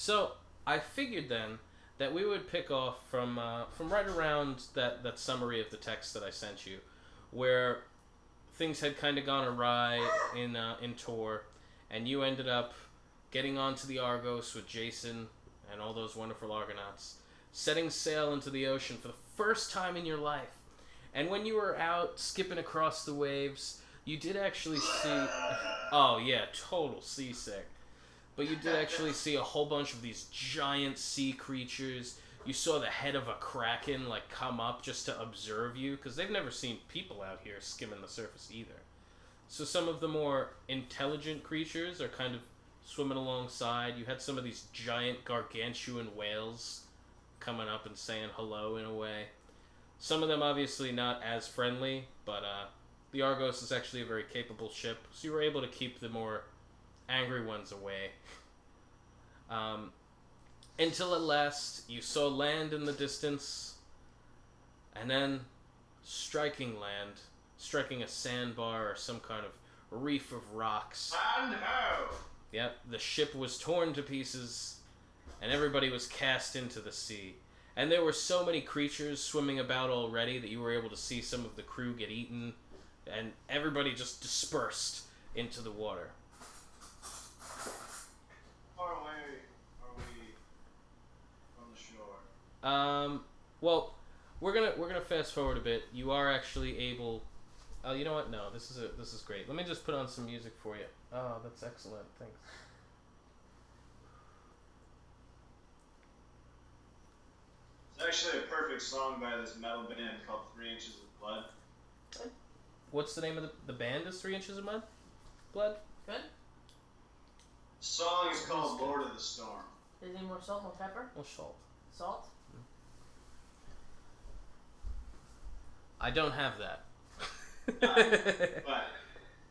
So I figured then that we would pick off from right around that summary of the text that I sent you, where things had kind of gone awry in Tor, and you ended up getting onto the Argos with Jason and all those wonderful Argonauts, setting sail into the ocean for the first time in your life. And when you were out skipping across the waves, you did actually see. Oh, yeah, total seasick. But you did actually see a whole bunch of these giant sea creatures. You saw the head of a kraken like come up just to observe you, because they've never seen people out here skimming the surface either. So some of the more intelligent creatures are kind of swimming alongside. You had some of these giant gargantuan whales coming up and saying hello in a way. Some of them obviously not as friendly, but the Argos is actually a very capable ship, so you were able to keep the more angry ones away. Until at last you saw land in the distance, and then striking land, striking a sandbar or some kind of reef of rocks. And how? Yep, the ship was torn to pieces, and everybody was cast into the sea. And there were so many creatures swimming about already that you were able to see some of the crew get eaten, and everybody just dispersed into the water. Far away are we from the shore? Well, we're gonna fast forward a bit. You are actually able. Oh, you know what? No, this is great. Let me just put on some music for you. Oh, that's excellent. Thanks. It's actually a perfect song by this metal band called 3 Inches of Blood. What's the name of the band? Is 3 Inches of Mud? Blood? Good. The song is called Lord of the Storm. Is there more salt, more pepper? Or salt? Salt? I don't have that.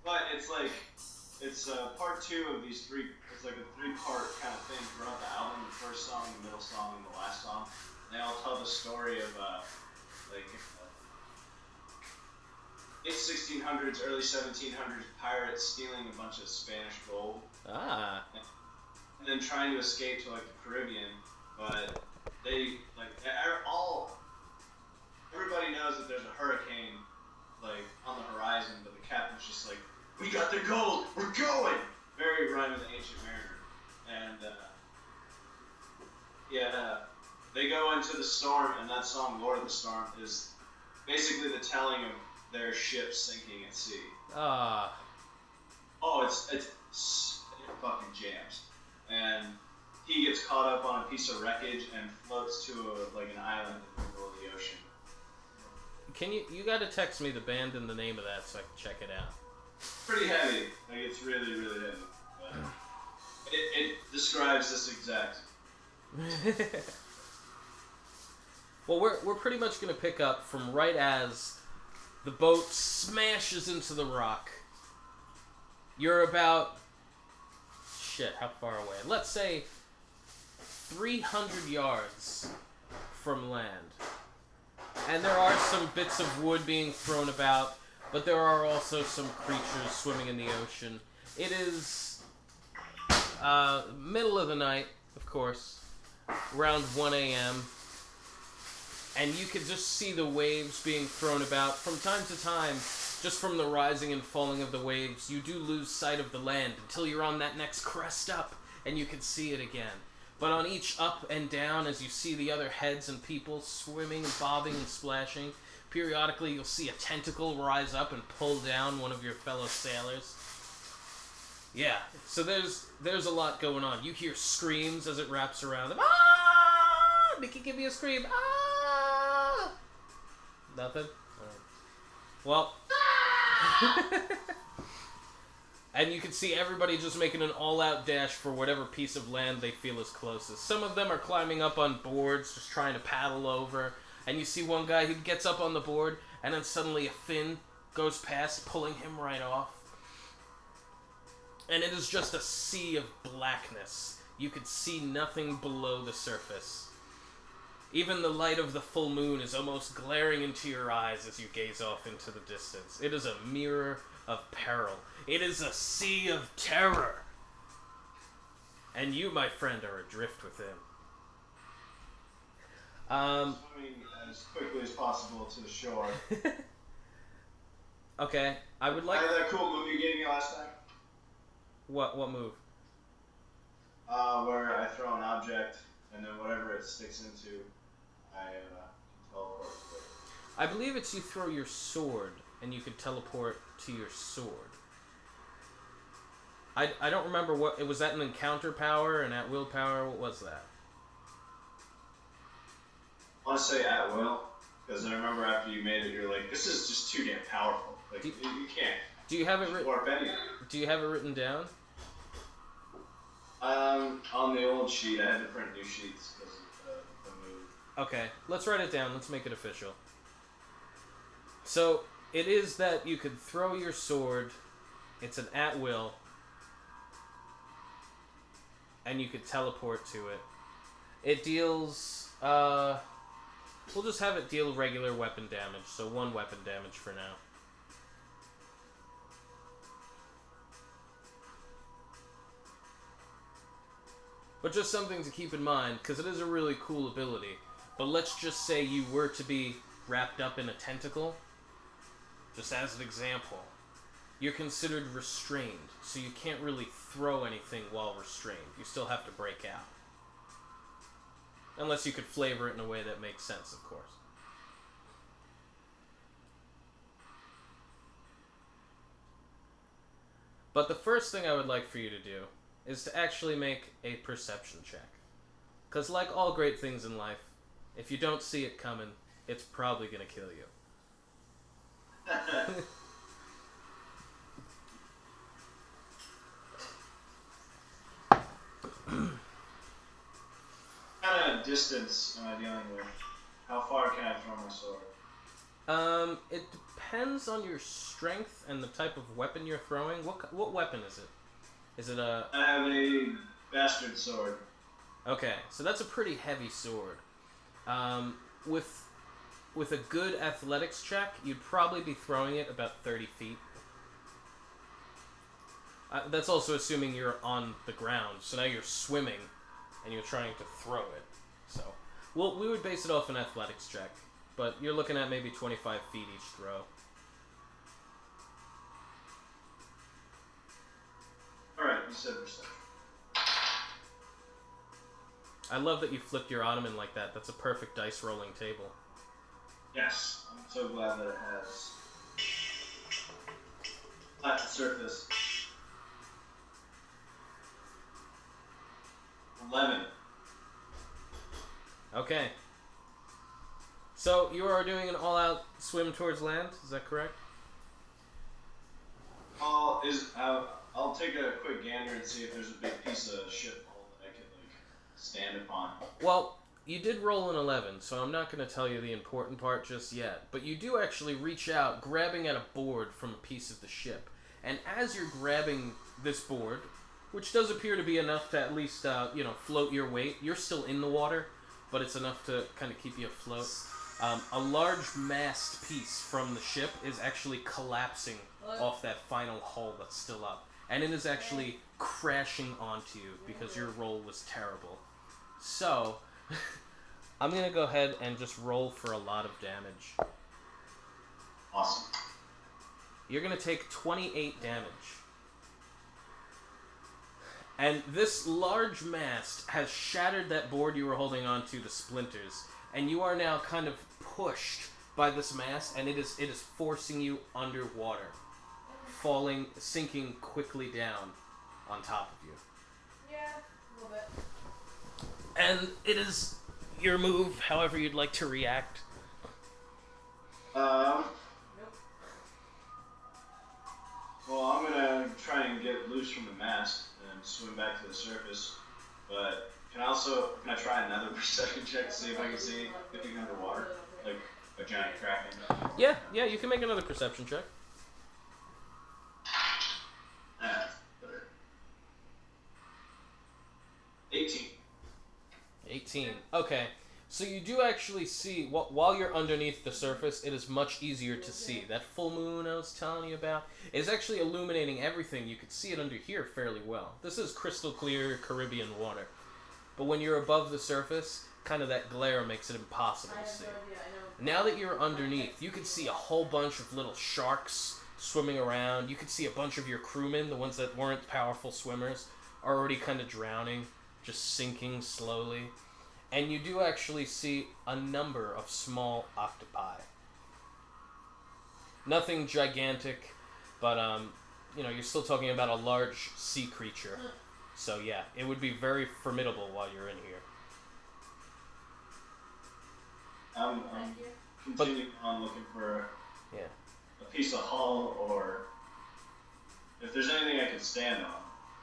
But it's like it's part 2 of these 3. It's like a 3-part kind of thing throughout the album. The first song, the middle song, and the last song. They all tell the story of late 1600s, early 1700s pirates stealing a bunch of Spanish gold. Ah. And then trying to escape to like the Caribbean, but they everybody knows that there's a hurricane like on the horizon, but the captain's just like, we got the gold, we're going. Very Rhyme of the Ancient Mariner, and they go into the storm, and that song Lord of the Storm is basically the telling of their ship sinking at sea. Ah. Oh, it fucking jams. And he gets caught up on a piece of wreckage and floats to an island in the middle of the ocean. Can you gotta text me the band and the name of that so I can check it out. Pretty heavy. Like, it's really, really heavy. But it describes this exact. Well, we're pretty much gonna pick up from right as the boat smashes into the rock. You're about... Shit, how far away? Let's say 300 yards from land. And there are some bits of wood being thrown about, but there are also some creatures swimming in the ocean. It is middle of the night, of course, around 1 a.m., and you can just see the waves being thrown about. From time to time, just from the rising and falling of the waves, you do lose sight of the land until you're on that next crest up, and you can see it again. But on each up and down, as you see the other heads and people swimming and bobbing and splashing, periodically you'll see a tentacle rise up and pull down one of your fellow sailors. Yeah, so there's a lot going on. You hear screams as it wraps around them. Ah! Mickey, give me a scream. Ah! Nothing? All right. Well... And you can see everybody just making an all-out dash for whatever piece of land they feel is closest. Some of them are climbing up on boards, just trying to paddle over. And you see one guy who gets up on the board, and then suddenly a fin goes past, pulling him right off. And it is just a sea of blackness. You could see nothing below the surface. Even the light of the full moon is almost glaring into your eyes as you gaze off into the distance. It is a mirror of peril. It is a sea of terror. And you, my friend, are adrift with him. Swimming as quickly as possible to the shore. Okay, I would like... I had that cool move you gave me last time. What move? Where I throw an object, and then whatever it sticks into, I can teleport to it. I believe it's you throw your sword, and you could teleport to your sword. I don't remember what... Was that an encounter power, an at-will power? What was that? I want to say at will, because I remember after you made it, you're like, this is just too damn powerful. Like, you can't. Do you have it written? Warp anything. Do you have it written down? On the old sheet, I had to print new sheets because of the move. Okay, let's write it down. Let's make it official. So, it is that you could throw your sword, it's an at-will, and you could teleport to it. It deals, we'll just have it deal regular weapon damage, so 1 weapon damage for now. But just something to keep in mind, because it is a really cool ability. But let's just say you were to be wrapped up in a tentacle, just as an example. You're considered restrained, so you can't really throw anything while restrained. You still have to break out. Unless you could flavor it in a way that makes sense, of course. But the first thing I would like for you to do is to actually make a perception check. Because like all great things in life, if you don't see it coming, it's probably going to kill you. What kind of distance am I dealing with? How far can I throw my sword? It depends on your strength and the type of weapon you're throwing. What weapon is it? Is it a... I have a bastard sword. Okay, so that's a pretty heavy sword. With a good athletics check, you'd probably be throwing it about 30 feet. That's also assuming you're on the ground, so now you're swimming, and you're trying to throw it. So, well, we would base it off an athletics check, but you're looking at maybe 25 feet each throw. Alright, you said perception. I love that you flipped your ottoman like that. That's a perfect dice rolling table. Yes, I'm so glad that it has flat surface. 11. Okay. So, you are doing an all-out swim towards land, is that correct? I'll take a quick gander and see if there's a big piece of ship hull that I can stand upon. Well, you did roll an 11, so I'm not going to tell you the important part just yet. But you do actually reach out, grabbing at a board from a piece of the ship. And as you're grabbing this board, which does appear to be enough to at least, float your weight. You're still in the water, but it's enough to kind of keep you afloat. A large mast piece from the ship is actually collapsing off that final hull that's still up. And it is actually crashing onto you because your roll was terrible. So, I'm going to go ahead and just roll for a lot of damage. Awesome. You're going to take 28 damage. And this large mast has shattered that board you were holding onto to splinters. And you are now kind of pushed by this mast, and it is forcing you underwater. Sinking quickly down on top of you. Yeah, a little bit. And it is your move, however you'd like to react. Nope. Well, I'm gonna try and get loose from the mast and swim back to the surface. But can I try another perception check to see if I can see anything underwater, like a giant kraken? Yeah, you can make another perception check. 18. 18. Okay. So you do actually see, while you're underneath the surface, it is much easier to see. That full moon I was telling you about is actually illuminating everything. You can see it under here fairly well. This is crystal clear Caribbean water. But when you're above the surface, kind of that glare makes it impossible to see. Now that you're underneath, you can see a whole bunch of little sharks swimming around. You can see a bunch of your crewmen, the ones that weren't powerful swimmers, are already kind of drowning, just sinking slowly. And you do actually see a number of small octopi. Nothing gigantic, but you're still talking about a large sea creature. So yeah, it would be very formidable while you're in here. I'm continuing on looking for a piece of hull, or if there's anything I can stand on.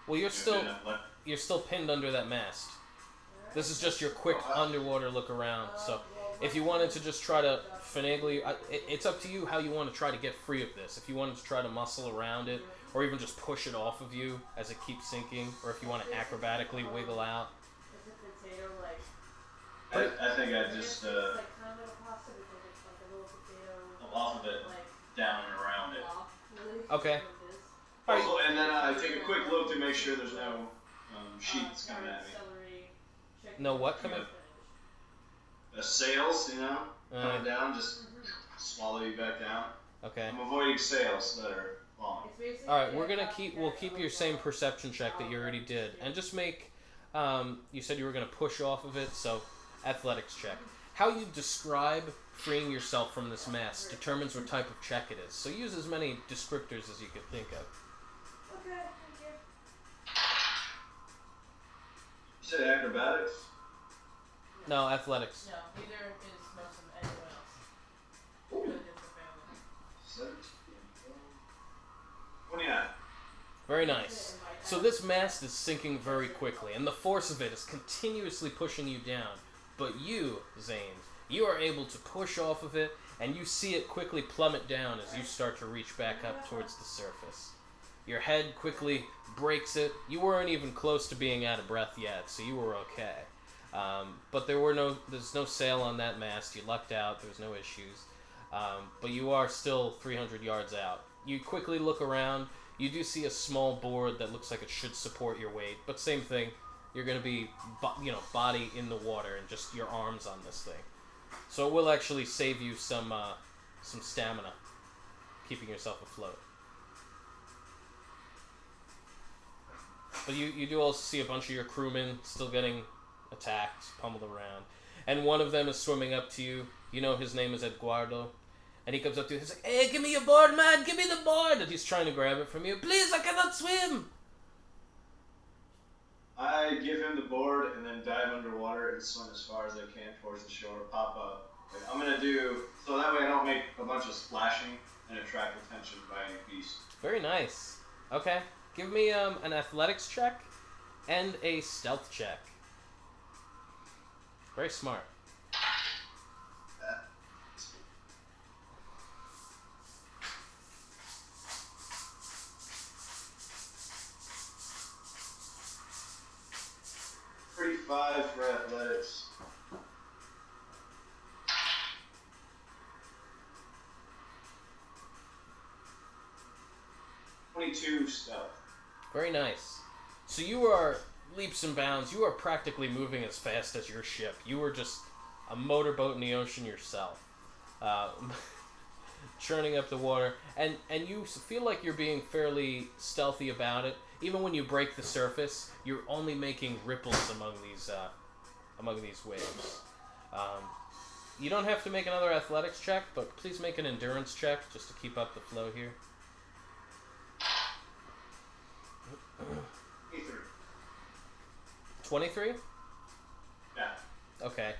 Well, you're still pinned under that mast. This is just your quick underwater look around. So if you wanted to just try to finagle, it's up to you how you want to try to get free of this. If you wanted to try to muscle around it, or even just push it off of you as it keeps sinking, or if you want to acrobatically wiggle out. I think I just off of it, down and around it. Okay. Also, and then I take a quick look to make sure there's no sheets coming at me. No what coming? The sails, coming down, just swallow you back down. Okay. I'm avoiding sails that are long. All right, we'll keep your same perception check that you already did, and just make. You said you were gonna push off of it, so athletics check. How you describe freeing yourself from this mess determines what type of check it is. So use as many descriptors as you can think of. Okay, thank you. You said acrobatics? No, athletics. No, neither is most of anyone else. Really good for family. 17, 29. Very nice. So this mast is sinking very quickly, and the force of it is continuously pushing you down. But you, Zane, you are able to push off of it, and you see it quickly plummet down as you start to reach back up towards the surface. Your head quickly breaks it. You weren't even close to being out of breath yet, so you were okay. But there's no sail on that mast. You lucked out. There's no issues. But you are still 300 yards out. You quickly look around. You do see a small board that looks like it should support your weight, but same thing. You're going to be, body in the water and just your arms on this thing. So it will actually save you some stamina, keeping yourself afloat. But you do also see a bunch of your crewmen still getting attacked, pummeled around. And one of them is swimming up to you. You know his name is Eduardo. And he comes up to you. He's like, "Hey, give me your board, man! Give me the board!" And he's trying to grab it from you. "Please, I cannot swim!" I give him the board and then dive underwater and swim as far as I can towards the shore, pop up. I'm going to do, so that way I don't make a bunch of splashing and attract attention by any beast. Very nice. Okay. Give me an athletics check and a stealth check. Very smart. $35 for athletics. $22 stealth. Very nice. So you are leaps and bounds. You are practically moving as fast as your ship. You were just a motorboat in the ocean yourself. Churning up the water. And you feel like you're being fairly stealthy about it. Even when you break the surface, you're only making ripples among these waves. You don't have to make another athletics check, but please make an endurance check just to keep up the flow here. 23? Yeah. Okay.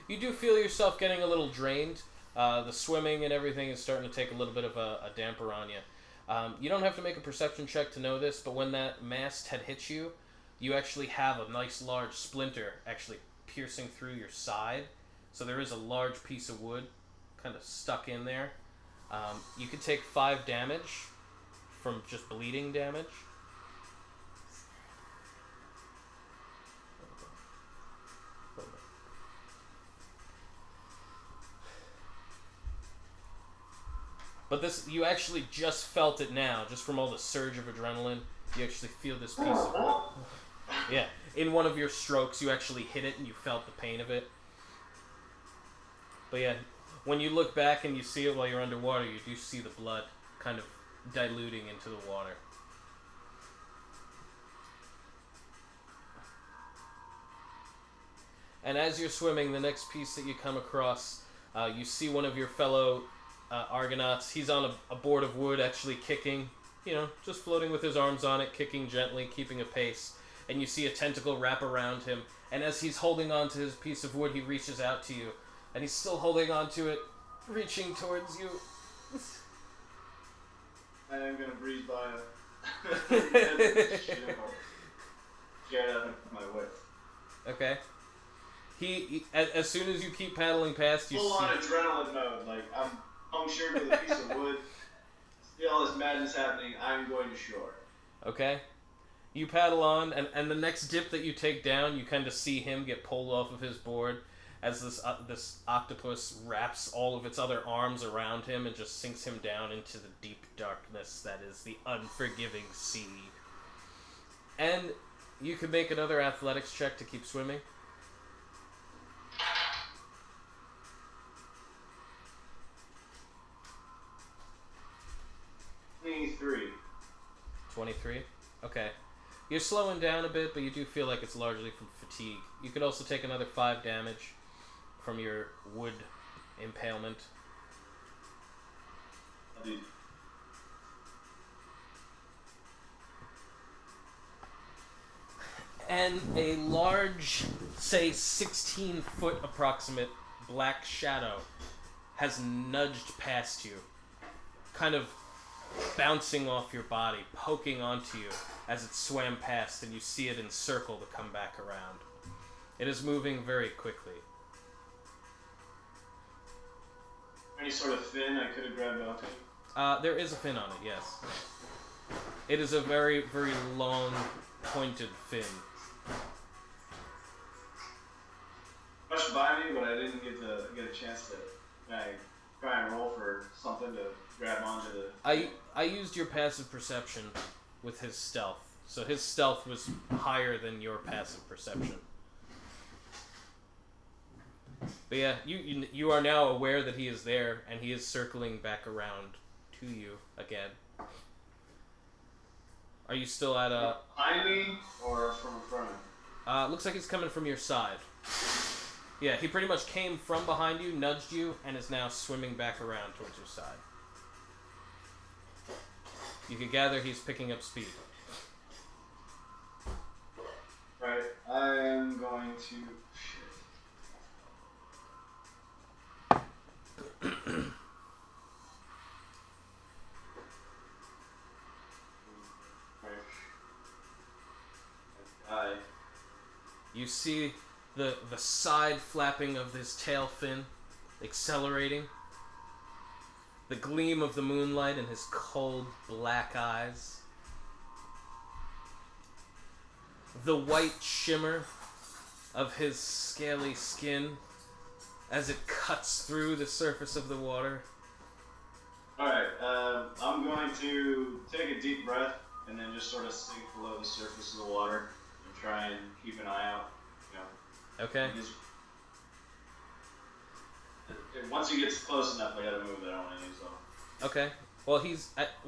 You do feel yourself getting a little drained. The swimming and everything is starting to take a little bit of a damper on you. You don't have to make a perception check to know this, but when that mast had hit you, you actually have a nice large splinter actually piercing through your side. So there is a large piece of wood kind of stuck in there. You could take 5 damage from just bleeding damage. But this, you actually just felt it now, just from all the surge of adrenaline. You actually feel this piece of wood. Yeah. In one of your strokes, you actually hit it and you felt the pain of it. But yeah, when you look back and you see it while you're underwater, you do see the blood kind of diluting into the water. And as you're swimming, the next piece that you come across, you see one of your fellow Argonauts. He's on a board of wood, actually kicking, just floating with his arms on it, kicking gently, keeping a pace. And you see a tentacle wrap around him. And as he's holding on to his piece of wood, he reaches out to you. And he's still holding on to it, reaching towards you. I am going to breathe by it. Get out of my way. Okay. He as soon as you keep paddling past, you full see... on adrenaline mode. Like, I'm punctured with a piece of wood. See all this madness happening. I'm going to shore. Okay. You paddle on, and the next dip that you take down, you kind of see him get pulled off of his board as this octopus wraps all of its other arms around him and just sinks him down into the deep darkness that is the unforgiving sea. And you can make another athletics check to keep swimming. 23? Okay. You're slowing down a bit, but you do feel like it's largely from fatigue. You could also take another 5 damage from your wood impalement. And a large, say 16-foot approximate black shadow has nudged past you, kind of bouncing off your body, poking onto you as it swam past, and you see it encircle to come back around. It is moving very quickly. Any sort of fin I could have grabbed onto? There is a fin on it, yes. It is a very, very long, pointed fin. Rushed by me, but I didn't get a chance to try and roll for something to grab onto the... I used your passive perception with his stealth. So his stealth was higher than your passive perception. But yeah, you are now aware that he is there, and he is circling back around to you again. Are you still at behind me or from in front of me? Looks like he's coming from your side. Yeah, he pretty much came from behind you, nudged you, and is now swimming back around towards your side. You can gather he's picking up speed. Right, I am going to... You see the side flapping of his tail fin accelerating. The gleam of the moonlight in his cold black eyes. The white shimmer of his scaly skin as it cuts through the surface of the water. Alright, I'm going to take a deep breath and then just sort of sink below the surface of the water and try and keep an eye out. Okay. Once he gets close enough, I gotta move that I don't want to use them. Okay. Well,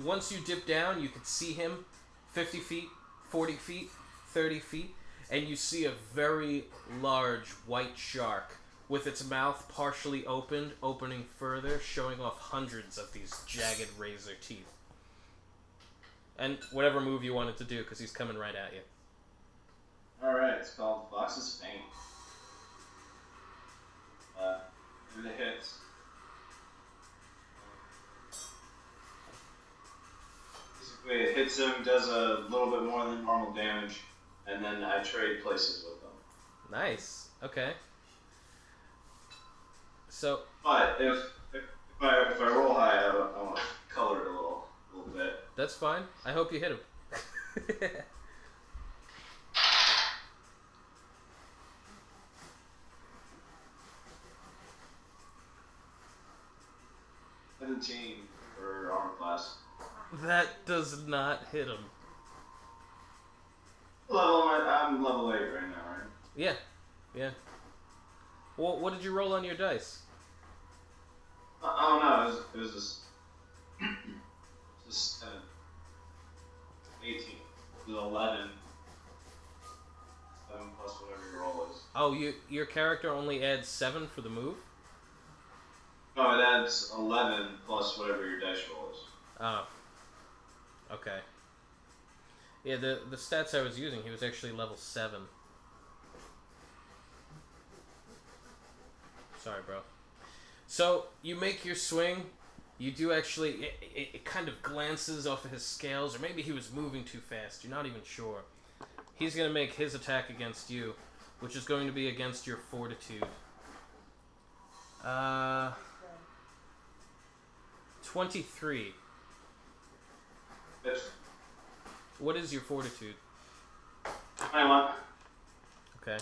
once you dip down, you can see him 50 feet, 40 feet, 30 feet, and you see a very large white shark with its mouth partially opened, opening further, showing off hundreds of these jagged razor teeth. And whatever move you wanted to do, because he's coming right at you. Alright, it's called Fox's Fang. If it hits. Basically, it hits him, does a little bit more than normal damage, and then I trade places with them. Nice. Okay. So. But if I roll high, I want to color it a little bit. That's fine. I hope you hit him. 17 for That does not hit him. I'm level 8 right now, right? Yeah. Yeah. Well, what did you roll on your dice? Oh no, it was just 18. It was 11. 7 plus whatever your roll is. Oh, your character only adds 7 for the move? No, it adds 11 plus whatever your dice roll is. Oh. Okay. Yeah, the stats I was using, he was actually level 7. Sorry, bro. So, you make your swing. You do actually... It kind of glances off of his scales, or maybe he was moving too fast. You're not even sure. He's going to make his attack against you, which is going to be against your fortitude. 23. Yes. What is your fortitude? 21. Okay.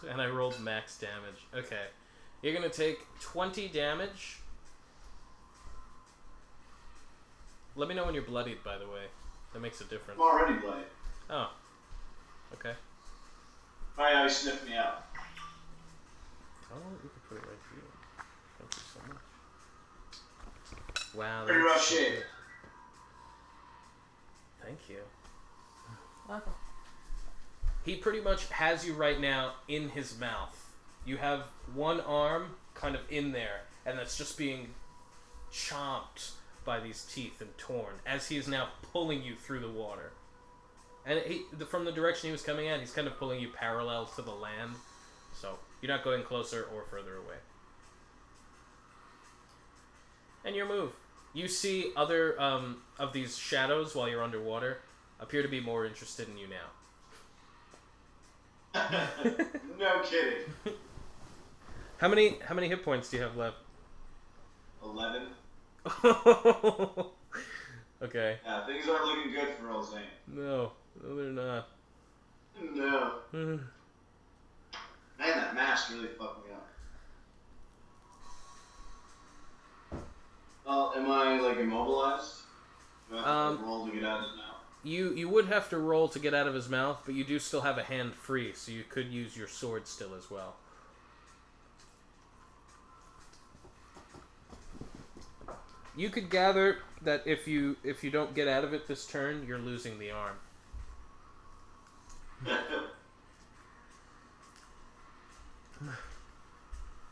And I rolled max damage. Okay. You're going to take 20 damage. Let me know when you're bloodied, by the way. That makes a difference. I'm already bloody. Oh. Okay. Why are you sniffing me out? Oh, you can put it right here. Thank you so much. Wow. Pretty rough shape. Thank you. Welcome. He pretty much has you right now in his mouth. You have one arm kind of in there, and that's just being chomped by these teeth and torn as he is now pulling you through the water. And from the direction he was coming at, he's kind of pulling you parallel to the land, so you're not going closer or further away. And your move. You see other of these shadows while you're underwater appear to be more interested in you now. No kidding. How many hit points do you have left? 11. Okay. Yeah, things aren't looking good for old Zane. No, they're not. No. Man, that mask really fucked me up. Well, am I like immobilized? Do I have to roll to get out of it now? You would have to roll to get out of his mouth, but you do still have a hand free, so you could use your sword still as well. You could gather that if you don't get out of it this turn, you're losing the arm.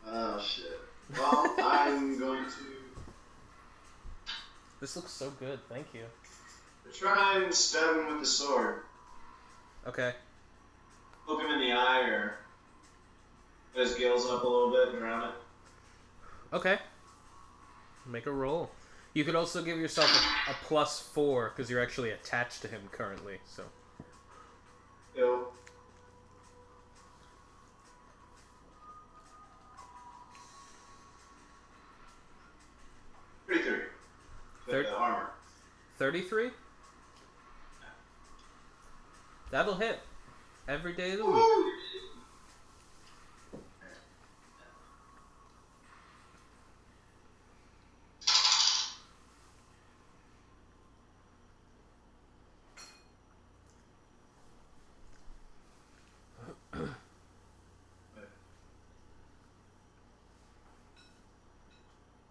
Oh shit. Well, I'm going to This looks so good, thank you. try and stab him with the sword. Okay. Poke him in the eye or put his gills up a little bit and drown it. Okay. Make a roll. You could also give yourself a +4 because you're actually attached to him currently. So. Ew. The armor. 33? That'll hit. Every day of the week.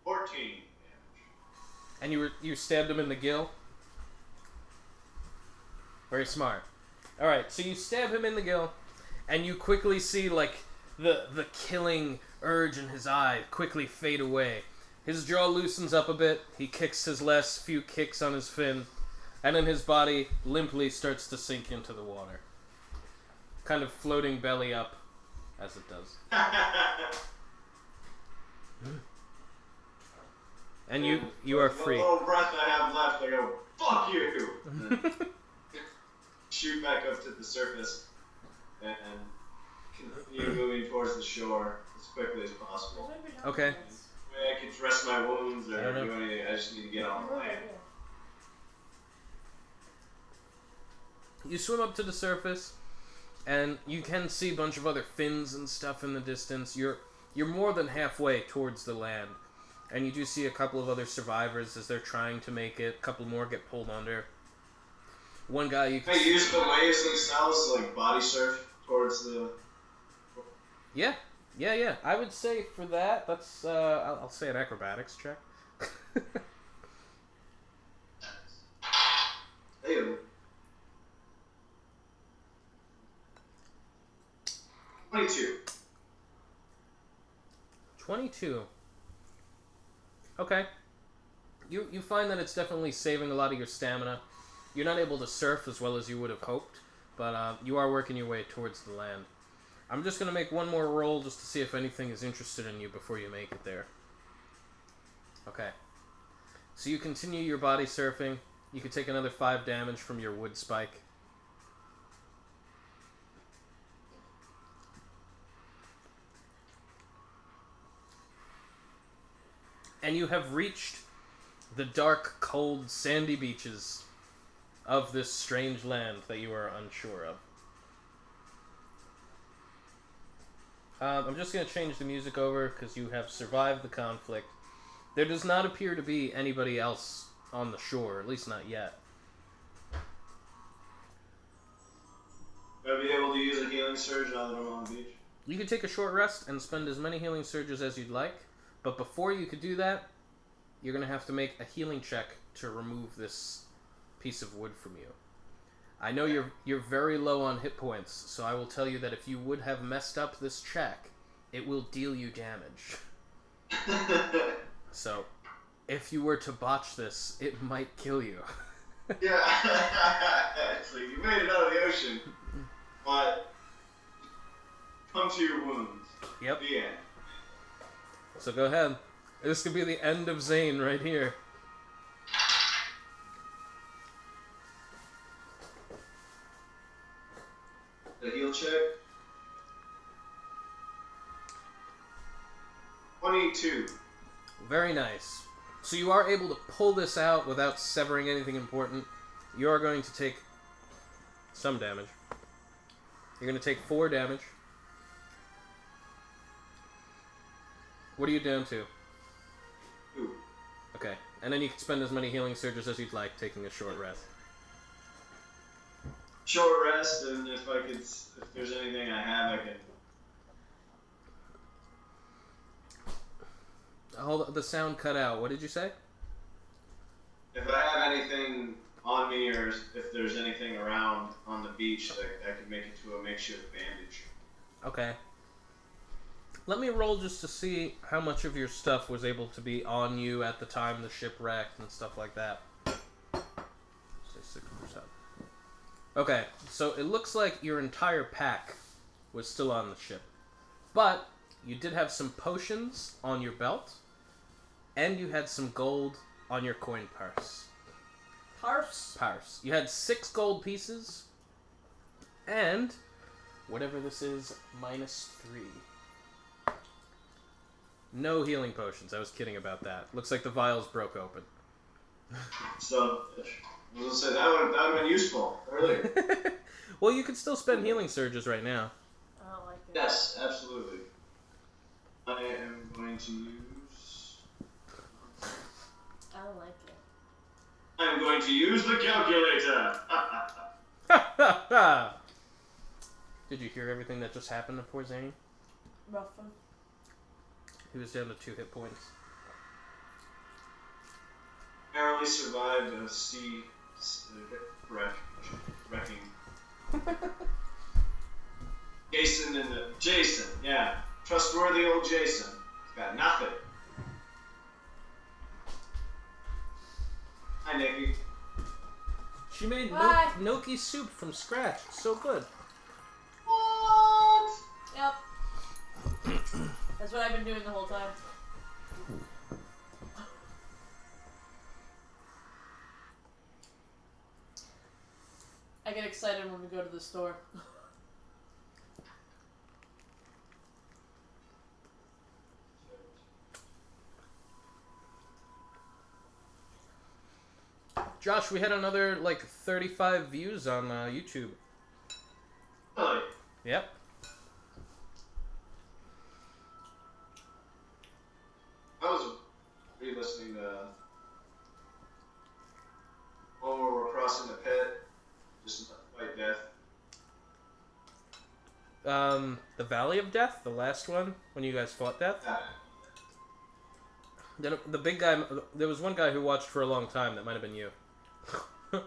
14 damage. And you stabbed him in the gill? Very smart. Alright, so you stab him in the gill, and you quickly see, like, the killing urge in his eye quickly fade away. His jaw loosens up a bit, he kicks his last few kicks on his fin, and then his body limply starts to sink into the water. Kind of floating belly up, as it does. And you are free. The little breath I have left, I go, fuck you! Shoot back up to the surface and continue moving towards the shore as quickly as possible. Okay. I can dress my wounds or do anything. I just need to get on the land. You swim up to the surface, and you can see a bunch of other fins and stuff in the distance. You're more than halfway towards the land, And you do see a couple of other survivors as they're trying to make it. A couple more get pulled under. One guy you can I use the waves themselves to like body surf towards the... Yeah. I would say for that, that's I'll say an acrobatics check. Hey. 22. 22. Okay. You find that it's definitely saving a lot of your stamina. You're not able to surf as well as you would have hoped, but you are working your way towards the land. I'm just going to make one more roll just to see if anything is interested in you before you make it there. Okay. So you continue your body surfing. You can take another 5 damage from your wood spike. And you have reached the dark, cold, sandy beaches of this strange land that you are unsure of. I'm just going to change the music over because you have survived the conflict. There does not appear to be anybody else on the shore, at least not yet. Will I be able to use a healing surge now that I'm on the beach? You can take a short rest and spend as many healing surges as you'd like, but before you could do that, you're going to have to make a healing check to remove this piece of wood from you. I know you're very low on hit points, so I will tell you that if you would have messed up this check, it will deal you damage. So, if you were to botch this, it might kill you. Yeah, it's like you made it out of the ocean, but come to your wounds. Yep. The end. So go ahead. This could be the end of Zane right here. The heal check. 22. Very nice. So you are able to pull this out without severing anything important. You are going to take some damage. You're going to take 4 damage. What are you down to? 2. Okay. And then you can spend as many healing surges as you'd like, taking a short rest. Short rest, and if there's anything I have, I can... Hold on, the sound cut out. What did you say? If I have anything on me, or if there's anything around on the beach, I can make it to a makeshift bandage. Okay. Let me roll just to see how much of your stuff was able to be on you at the time the ship wrecked and stuff like that. Say 6%. Okay, so it looks like your entire pack was still on the ship. But you did have some potions on your belt, and you had some gold on your coin purse. Purse. You had 6 gold pieces, and whatever this is, -3. No healing potions. I was kidding about that. Looks like the vials broke open. So, I was going to say, that would have been useful earlier. Well, you could still spend healing surges right now. I don't like it. Yes, absolutely. I am going to use... I don't like it. I'm going to use the calculator! Did you hear everything that just happened to poor Zane? Roughly. He was down to 2 hit points. Narrowly survived a sea wrecking. Jason, yeah. Trustworthy old Jason. He's got nothing. Hi, Nikki. She made Hi. gnocchi soup from scratch. It's so good. What? Yep. That's what I've been doing the whole time. I get excited when we go to the store. Josh, we had another, 35 views on YouTube. Really? Yep. I was The Valley of Death, the last one, when you guys fought Death. Yeah. Then the big guy, there was one guy who watched for a long time. That might have been you. There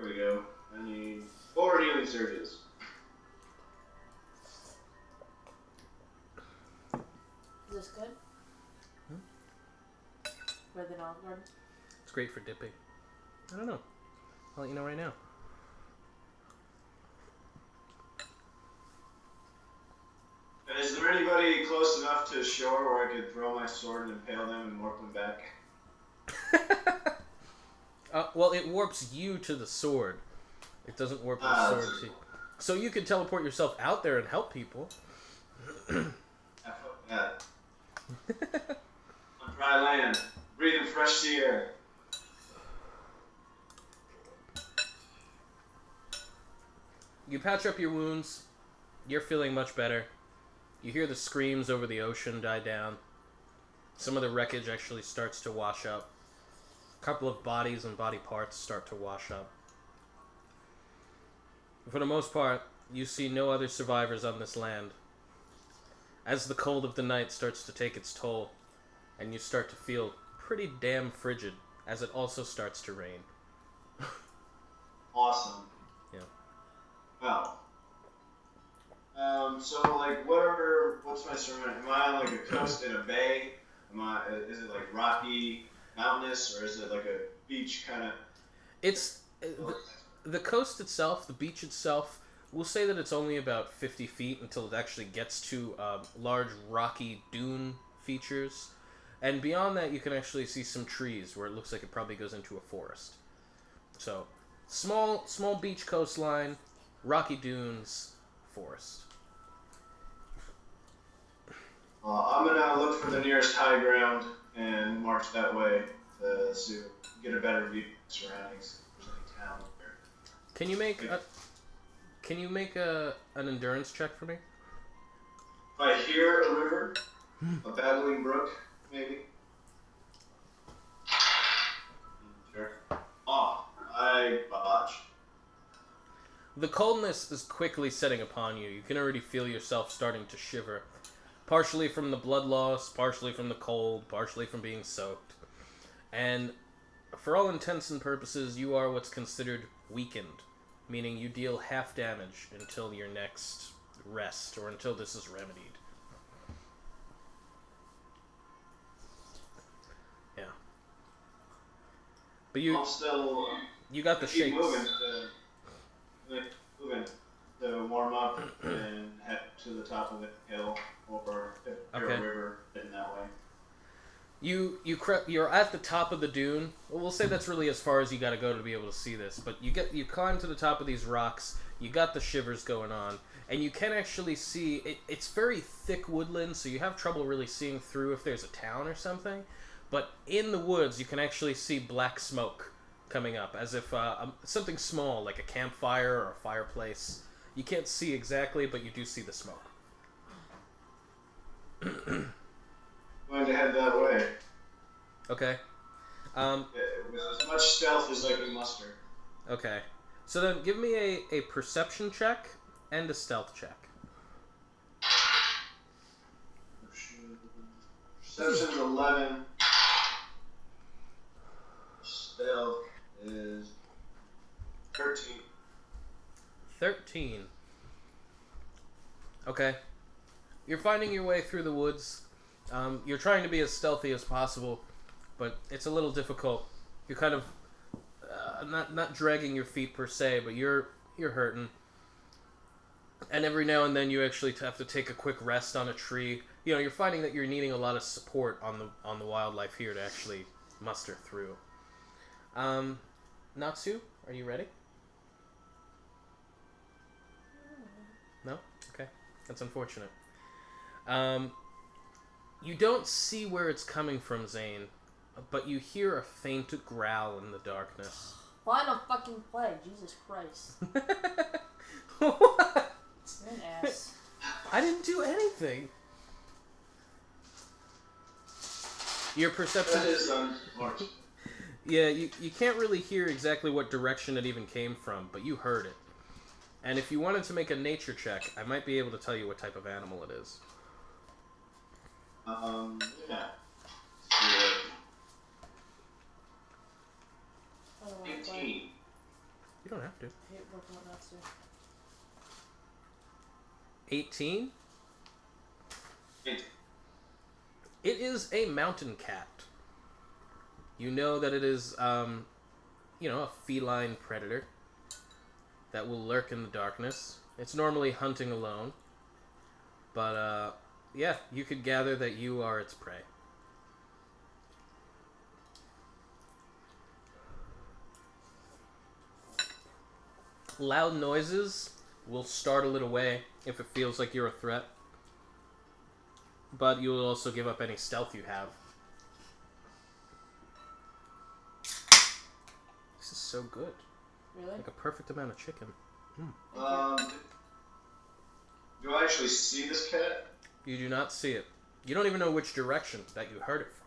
we go. I need 4 healing surges. Is this good? Better than Olive Garden? It's great for dipping. I don't know. I'll let you know right now. Is there anybody close enough to shore where I could throw my sword and impale them and warp them back? Well, it warps you to the sword. It doesn't warp the sword to you. So you could teleport yourself out there and help people. Fuck that. On dry land, breathing fresh sea air. You patch up your wounds. You're feeling much better. You hear the screams over the ocean die down. Some of the wreckage actually starts to wash up. A couple of bodies and body parts start to wash up. For the most part, you see no other survivors on this land. As the cold of the night starts to take its toll, and you start to feel pretty damn frigid, as it also starts to rain. Awesome. Yeah. Well. So like, what's my surrounding? Am I on like a coast in a bay? Is it like rocky, mountainous, or is it like a beach kind of? It's the coast itself, the beach itself. We'll say that it's only about 50 feet until it actually gets to large rocky dune features, and beyond that, you can actually see some trees where it looks like it probably goes into a forest. So, small beach coastline, rocky dunes, forest. I'm gonna look for the nearest high ground and march that way to get a better view of the surroundings. If there's any town there. Can you make an endurance check for me? If I hear a river, a babbling brook, maybe. Sure. Oh, I botched. The coldness is quickly setting upon you. You can already feel yourself starting to shiver. Partially from the blood loss, partially from the cold, partially from being soaked. And for all intents and purposes, you are what's considered weakened, meaning you deal half damage until your next rest, or until this is remedied. Yeah. But I'm still. You got the keep shakes. moving to warm up and head to the top of the hill or if there's a river in that way. You're at the top of the dune. Well, we'll say that's really as far as you got to go to be able to see this. But you climb to the top of these rocks. You got the shivers going on, and you can actually see it's very thick woodland, so you have trouble really seeing through if there's a town or something. But in the woods, you can actually see black smoke coming up, as if something small like a campfire or a fireplace. You can't see exactly, but you do see the smoke. Going to head that way. Okay. With as much stealth as I can muster. Okay. So then give me a perception check and a stealth check. Perception's 11. Stealth is 13. 13. Okay. You're finding your way through the woods. You're trying to be as stealthy as possible, but it's a little difficult. You're kind of not dragging your feet per se, but you're hurting. And every now and then you actually have to take a quick rest on a tree. You know, you're finding that you're needing a lot of support on the wildlife here to actually muster through. Natsu, are you ready? No? Okay. That's unfortunate. You don't see where it's coming from, Zane, but you hear a faint growl in the darkness. Final fucking play, Jesus Christ. What? You're an ass. I didn't do anything. Your perception That is Yeah, you can't really hear exactly what direction it even came from, but you heard it. And if you wanted to make a nature check, I might be able to tell you what type of animal it is. Yeah. Oh, 18. You don't have to. I hate working with nuts, 18? 18. It is a mountain cat. You know that it is, a feline predator that will lurk in the darkness. It's normally hunting alone. But, yeah, you could gather that you are its prey. Loud noises will startle it away if it feels like you're a threat. But you will also give up any stealth you have. This is so good. Really? Like a perfect amount of chicken. Do I actually see this cat? You do not see it. You don't even know which direction that you heard it from.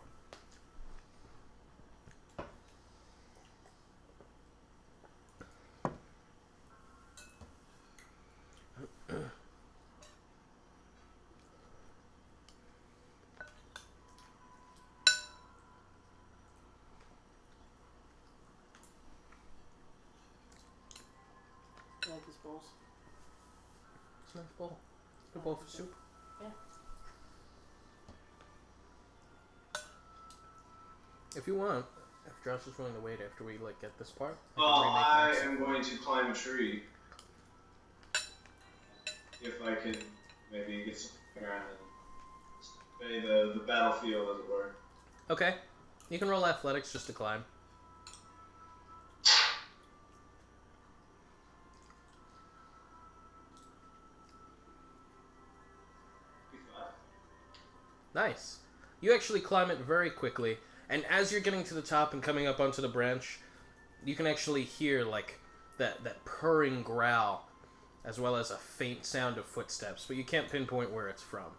I like these bowls. It's a nice bowl. Good bowl for soup. Yeah. If you want, if Josh is willing to wait after we get this part. I am going to climb a tree. If I can maybe get some ground and stay the battlefield, as it were. Okay. You can roll athletics just to climb. Nice. You actually climb it very quickly, and as you're getting to the top and coming up onto the branch, you can actually hear that purring growl, as well as a faint sound of footsteps, but you can't pinpoint where it's from.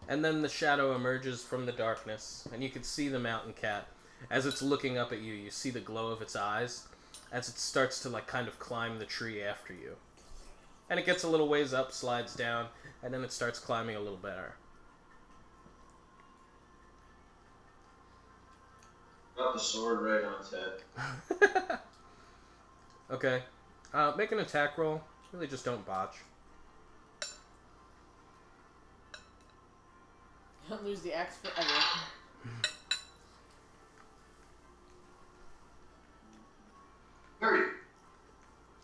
And then the shadow emerges from the darkness, and you can see the mountain cat. As it's looking up at you, you see the glow of its eyes as it starts to kind of climb the tree after you. And it gets a little ways up, slides down, and then it starts climbing a little better. Got the sword right on its head. Okay. Make an attack roll. Really just don't botch. Don't lose the axe forever.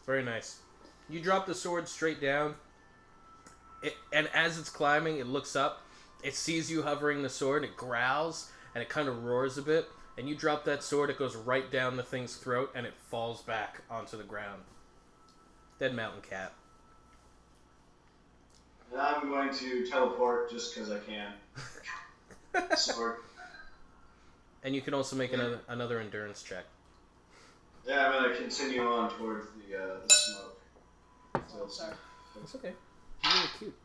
Very nice. You drop the sword straight down, and as it's climbing, it looks up. It sees you hovering the sword, it growls, and it kind of roars a bit. And you drop that sword, it goes right down the thing's throat, and it falls back onto the ground. Dead mountain cat. And I'm going to teleport just because I can. Sword. And you can also make another endurance check. Yeah, I'm going to continue on towards the smoke. Oh, sorry. That's okay. You're really cute.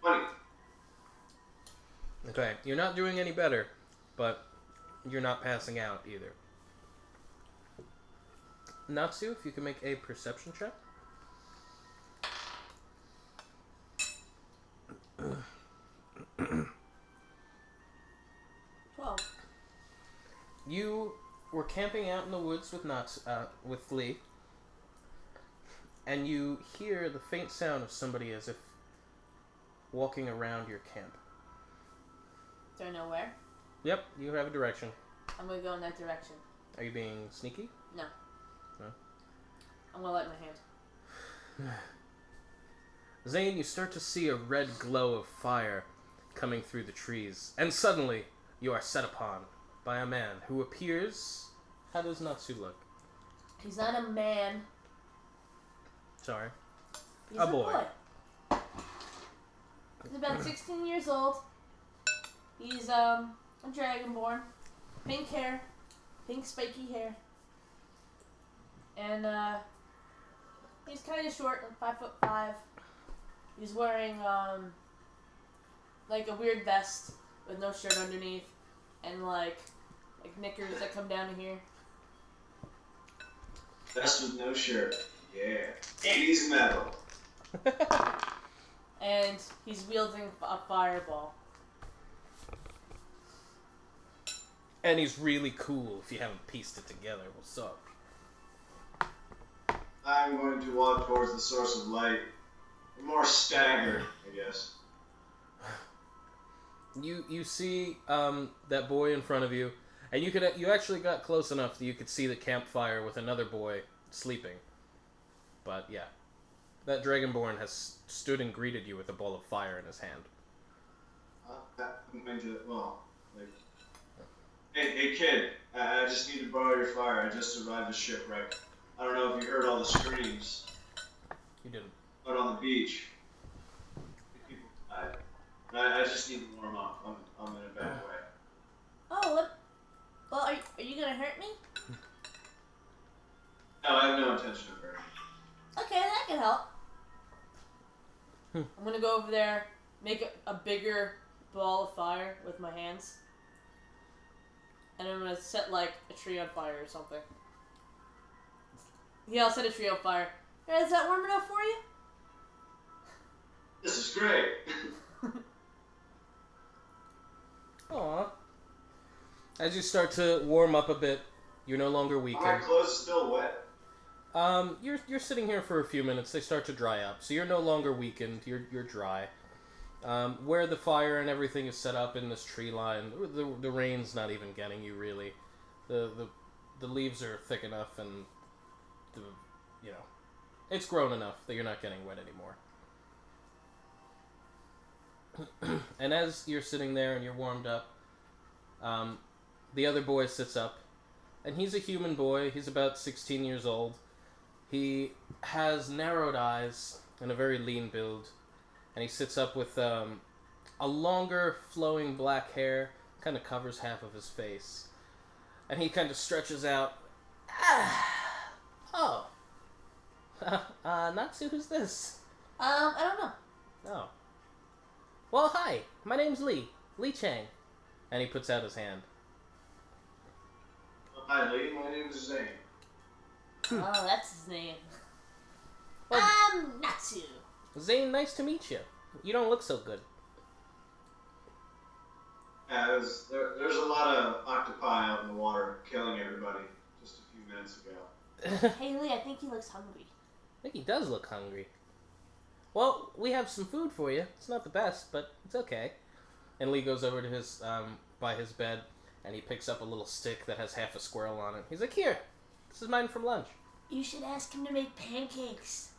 20. Okay, you're not doing any better, but you're not passing out either. Natsu, if you can make a perception check. 12. You were camping out in the woods with Lee, and you hear the faint sound of somebody as if walking around your camp. Do I know where? Yep, you have a direction. I'm gonna go in that direction. Are you being sneaky? No. No? I'm gonna light my hand. Zane, you start to see a red glow of fire coming through the trees, and suddenly you are set upon by a man who appears... How does Natsu look? He's not a man. Sorry. He's A boy. He's about 16 years old. He's a dragonborn. Pink hair. Pink spiky hair. And he's kind of short, like 5'5". He's wearing like a weird vest with no shirt underneath, and like knickers that come down to here. Vest with no shirt. Yeah. 80s metal. And he's wielding a fireball. And he's really cool if you haven't pieced it together. What's up? I'm going to walk towards the source of light. More staggered, I guess. You see that boy in front of you, and you actually got close enough that you could see the campfire with another boy sleeping. But yeah, that Dragonborn has stood and greeted you with a ball of fire in his hand. I'm going to, well, like, hey kid, I just need to borrow your fire. I just survived a shipwreck. I don't know if you heard all the screams. You didn't. Out on the beach. People died. I just need to warm up. I'm in a bad way. Oh, what? Well, are you gonna hurt me? No, I have no intention of hurting. Okay, that can help. I'm gonna go over there, make a bigger ball of fire with my hands, and I'm gonna set like a tree on fire or something. Yeah, I'll set a tree on fire. Is that warm enough for you? This is great. Aww. As you start to warm up a bit, you're no longer Are my weakened. clothes still wet? You're sitting here for a few minutes. They start to dry up, so you're no longer weakened. You're dry. Where the fire and everything is set up in this tree line, the rain's not even getting you really. The leaves are thick enough, and it's grown enough that you're not getting wet anymore. And as you're sitting there and you're warmed up, the other boy sits up, and he's a human boy. He's about 16 years old. He has narrowed eyes and a very lean build, and he sits up with a longer flowing black hair, kind of covers half of his face, and he kind of stretches out. Oh. Natsu, who's this? I don't know. Oh. Well, hi. My name's Lee Chang. And he puts out his hand. Hi, Lee. My name is Zane. Oh, that's his name. Well, Natsu. Zane, nice to meet you. You don't look so good. Yeah, there's a lot of octopi out in the water killing everybody just a few minutes ago. Hey, Lee, I think he looks hungry. I think he does look hungry. Well, we have some food for you. It's not the best, but it's okay. And Lee goes over to his, by his bed, and he picks up a little stick that has half a squirrel on it. He's like, here, this is mine from lunch. You should ask him to make pancakes.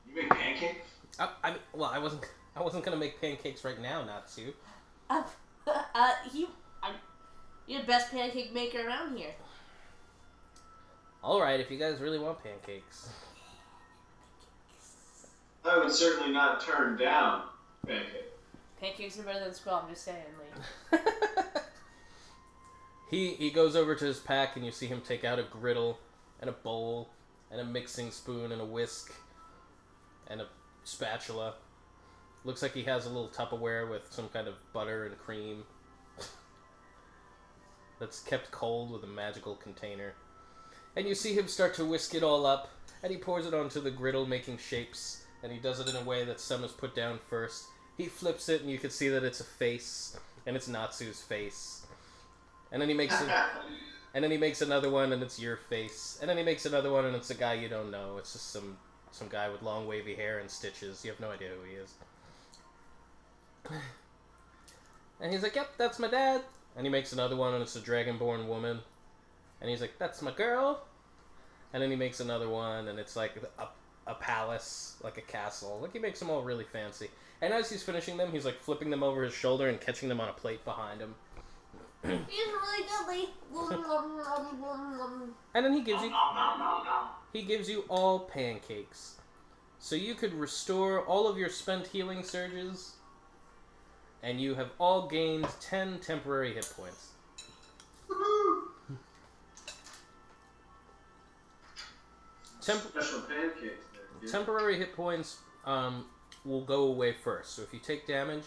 You make pancakes? I wasn't gonna make pancakes right now, Natsu. You're the best pancake maker around here. Alright, if you guys really want pancakes. I would certainly not turn down pancake. Pancakes are better than squirrel, I'm just saying, Lee. He goes over to his pack, and you see him take out a griddle, and a bowl, and a mixing spoon, and a whisk, and a spatula. Looks like he has a little Tupperware with some kind of butter and cream that's kept cold with a magical container. And you see him start to whisk it all up, and he pours it onto the griddle, making shapes, and he does it in a way that some is put down first. He flips it, and you can see that it's a face, and it's Natsu's face. And then he makes it, and then he makes another one, and it's your face. And then he makes another one, and it's a guy you don't know. It's just some guy with long wavy hair and stitches. You have no idea who he is. And he's like, yep, that's my dad. And he makes another one, and it's a dragonborn woman. And he's like, that's my girl. And then he makes another one, and it's like a palace, like a castle. Like, he makes them all really fancy. And as he's finishing them, he's like flipping them over his shoulder and catching them on a plate behind him. He's really good, Lee. And then he gives you all pancakes. So you could restore all of your spent healing surges, and you have all gained 10 temporary hit points. Special pancakes there, dude. Temporary hit points will go away first. So if you take damage,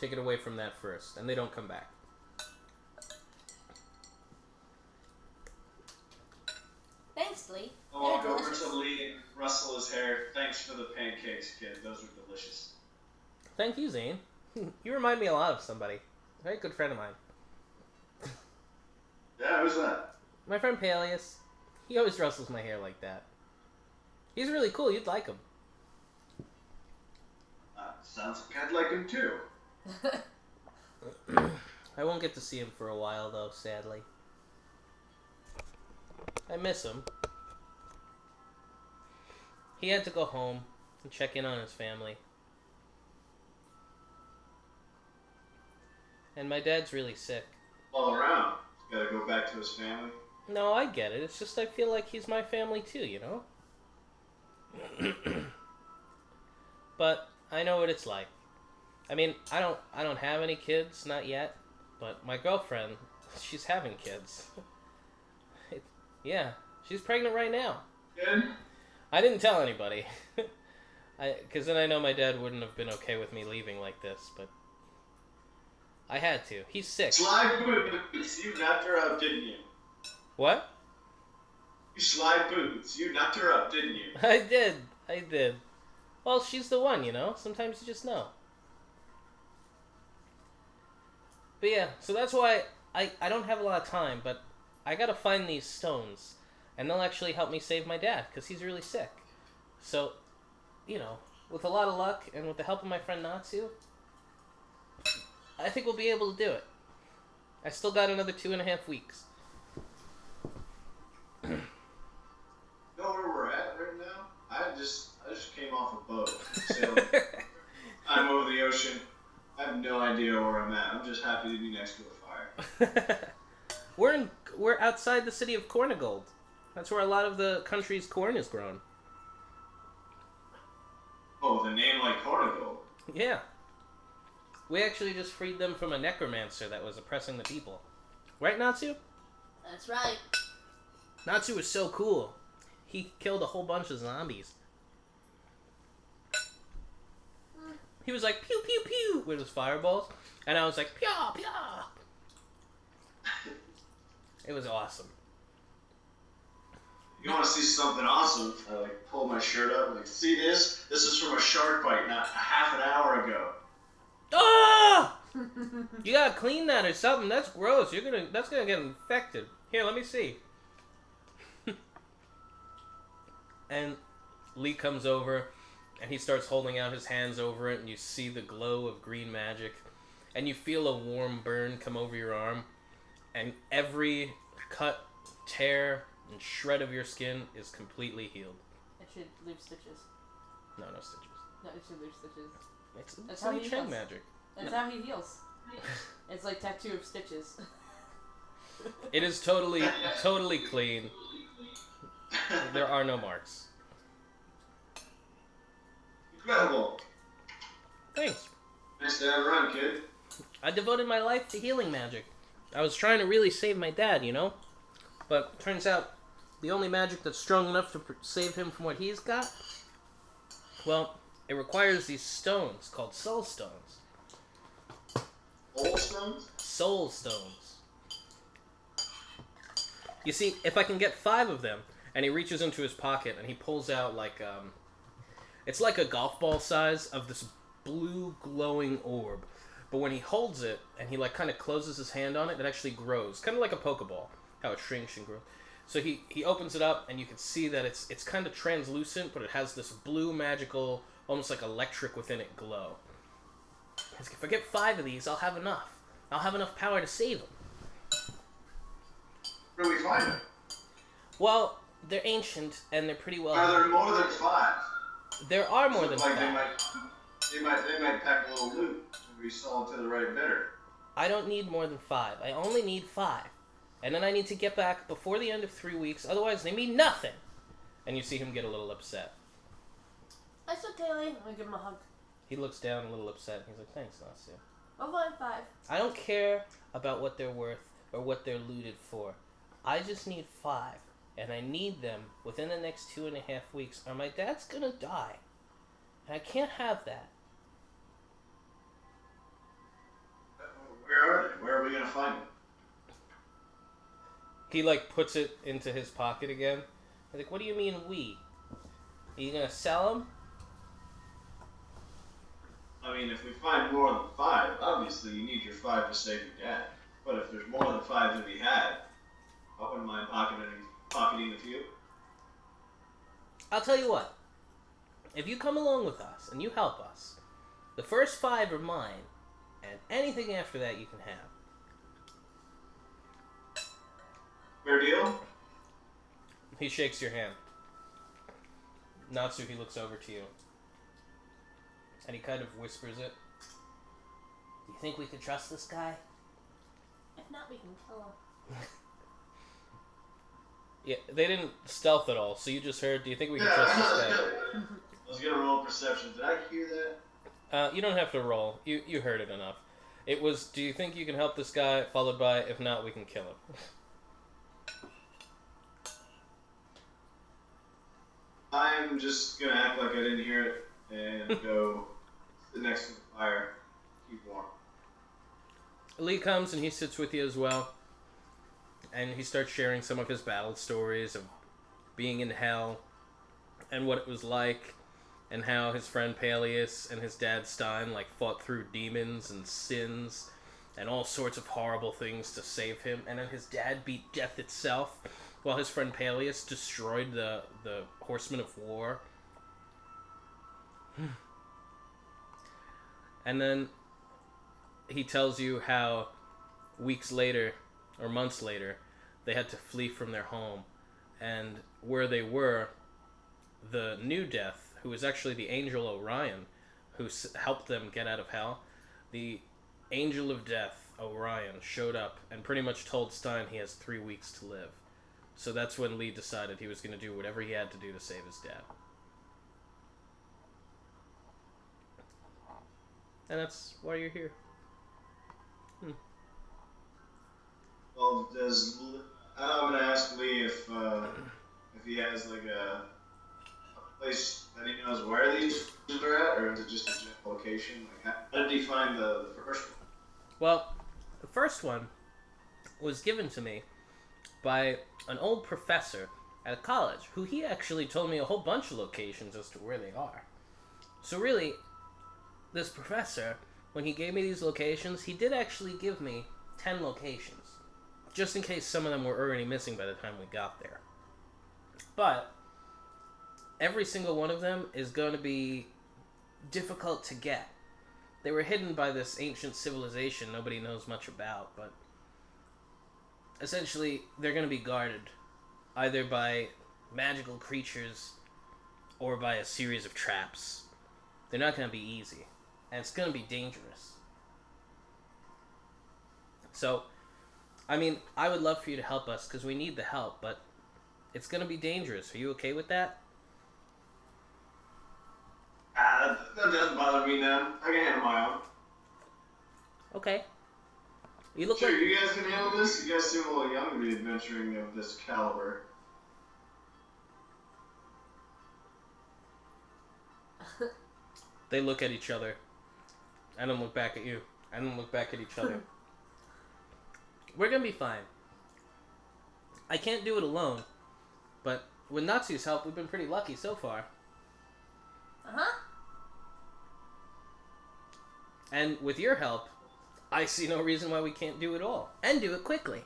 take it away from that first, and they don't come back. Thanks, Lee. I'll walk over to Lee and rustle his hair. Thanks for the pancakes, kid. Those were delicious. Thank you, Zane. You remind me a lot of somebody. A very good friend of mine. Yeah, who's that? My friend Peleus. He always rustles my hair like that. He's really cool. You'd like him. Sounds like I'd like him too. I won't get to see him for a while, though, sadly. I miss him. He had to go home and check in on his family. And my dad's really sick. All around. He's gotta go back to his family. No, I get it. It's just I feel like he's my family too, you know? But I know what it's like. I mean, I don't have any kids, not yet. But my girlfriend, she's having kids. Yeah, she's pregnant right now. Good. I didn't tell anybody. Because then I know my dad wouldn't have been okay with me leaving like this, but I had to. He's sick. Slide boots. You knocked her up, didn't you? What? You slide boots. You knocked her up, didn't you? I did. Well, she's the one, you know? Sometimes you just know. But yeah, so that's why I don't have a lot of time, but I gotta find these stones, and they'll actually help me save my dad, because he's really sick. So, you know, with a lot of luck, and with the help of my friend Natsu, I think we'll be able to do it. I still got another 2.5 weeks. You know where we're at right now? I just came off a boat. Sailing. I'm over the ocean. I have no idea where I'm at. I'm just happy to be next to a fire. We're outside the city of Cornigold. That's where a lot of the country's corn is grown. Oh, with a name like Cornigold. Yeah. We actually just freed them from a necromancer that was oppressing the people. Right, Natsu? That's right. Natsu was so cool. He killed a whole bunch of zombies. He was like, pew, pew, pew, with his fireballs. And I was like, pya, pya. It was awesome. You want to see something awesome? I pull my shirt up and see this? This is from a shark bite, not half an hour ago. Ah! You gotta clean that or something. That's gross. That's gonna get infected. Here, let me see. And Lee comes over, and he starts holding out his hands over it, and you see the glow of green magic, and you feel a warm burn come over your arm, and every cut, tear, and shred of your skin is completely healed. It should leave stitches. No stitches. No, it should leave stitches. That's how he Cheng magic. That's how he heals. It's like tattoo of stitches. It is totally clean. There are no marks. Incredible. Thanks. Nice to have around, kid. I devoted my life to healing magic. I was trying to really save my dad, you know? But turns out the only magic that's strong enough to save him from what he's got, well, it requires these stones called soul stones. Soul stones? Soul stones. You see, if I can get 5 of them, and he reaches into his pocket and he pulls out it's like a golf ball size of this blue glowing orb. But when he holds it and he kind of closes his hand on it, it actually grows. Kind of like a Pokeball, how it shrinks and grows. So he opens it up and you can see that it's kind of translucent, but it has this blue magical, almost like electric within it glow. If I get 5 of these, I'll have enough. I'll have enough power to save him. Where do we find them? Well, they're ancient and they're pretty well. Are there more than 5? There are more than 5. They might pack a little loot if we sell it to the right bidder. I don't need more than 5. I only need 5. And then I need to get back before the end of 3 weeks, otherwise they mean nothing. And you see him get a little upset. That's okay, Lee. I'm gonna give him a hug. He looks down a little upset. He's like, thanks, Natsu. I'll find 5. I don't care about what they're worth or what they're looted for. I just need 5. And I need them within the next 2.5 weeks, or my dad's gonna die. And I can't have that. are we gonna find him? He like puts it into his pocket again. He's like, what do you mean we? Are you gonna sell him? I mean, if we find more than 5, obviously you need your 5 to save your dad. But if there's more than 5 to be had, I wouldn't mind pocketing a few. I'll tell you what. If you come along with us and you help us, the first 5 are mine, and anything after that you can have. Fair deal? He shakes your hand. Natsuki looks over to you. And he kind of whispers it. Do you think we could trust this guy? If not, we can kill him. Yeah, they didn't stealth at all, so you just heard, do you think we can trust this guy? I was gonna roll perception. Did I hear that? You don't have to roll. You heard it enough. It was, do you think you can help this guy, followed by, if not, we can kill him. I'm just gonna act like I didn't hear it and go to the next fire. Keep warm. Lee comes and he sits with you as well. And he starts sharing some of his battle stories of being in hell and what it was like, and how his friend Peleus and his dad Stein like fought through demons and sins and all sorts of horrible things to save him, and then his dad beat death itself while his friend Peleus destroyed the horsemen of war. And then he tells you how weeks later or months later they had to flee from their home, and where they were, the new death, who was actually the angel Orion, who helped them get out of hell, the angel of death Orion showed up and pretty much told Stein he has 3 weeks to live. So that's when Lee decided he was going to do whatever he had to do to save his dad. And that's why you're here. Well, I'm gonna ask Lee if he has like a place that he knows where these are at, or is it just a general location? Like, how did he find the first one? Well, the first one was given to me by an old professor at a college, who he actually told me a whole bunch of locations as to where they are. So really, this professor, when he gave me these locations, he did actually give me 10 locations, just in case some of them were already missing by the time we got there. But every single one of them is going to be difficult to get. They were hidden by this ancient civilization nobody knows much about, but essentially they're going to be guarded either by magical creatures or by a series of traps. They're not going to be easy, and it's going to be dangerous. So, I mean, I would love for you to help us, because we need the help, but it's going to be dangerous. Are you okay with that? That doesn't bother me now. I can handle my own. Okay. You look Sure, like... you guys can handle this? You guys seem a little young to be adventuring of this caliber. They look at each other. I don't look back at you. I don't look back at each other. We're gonna be fine. I can't do it alone, but with Natsu's help, we've been pretty lucky so far. Uh-huh. And with your help, I see no reason why we can't do it all. And do it quickly.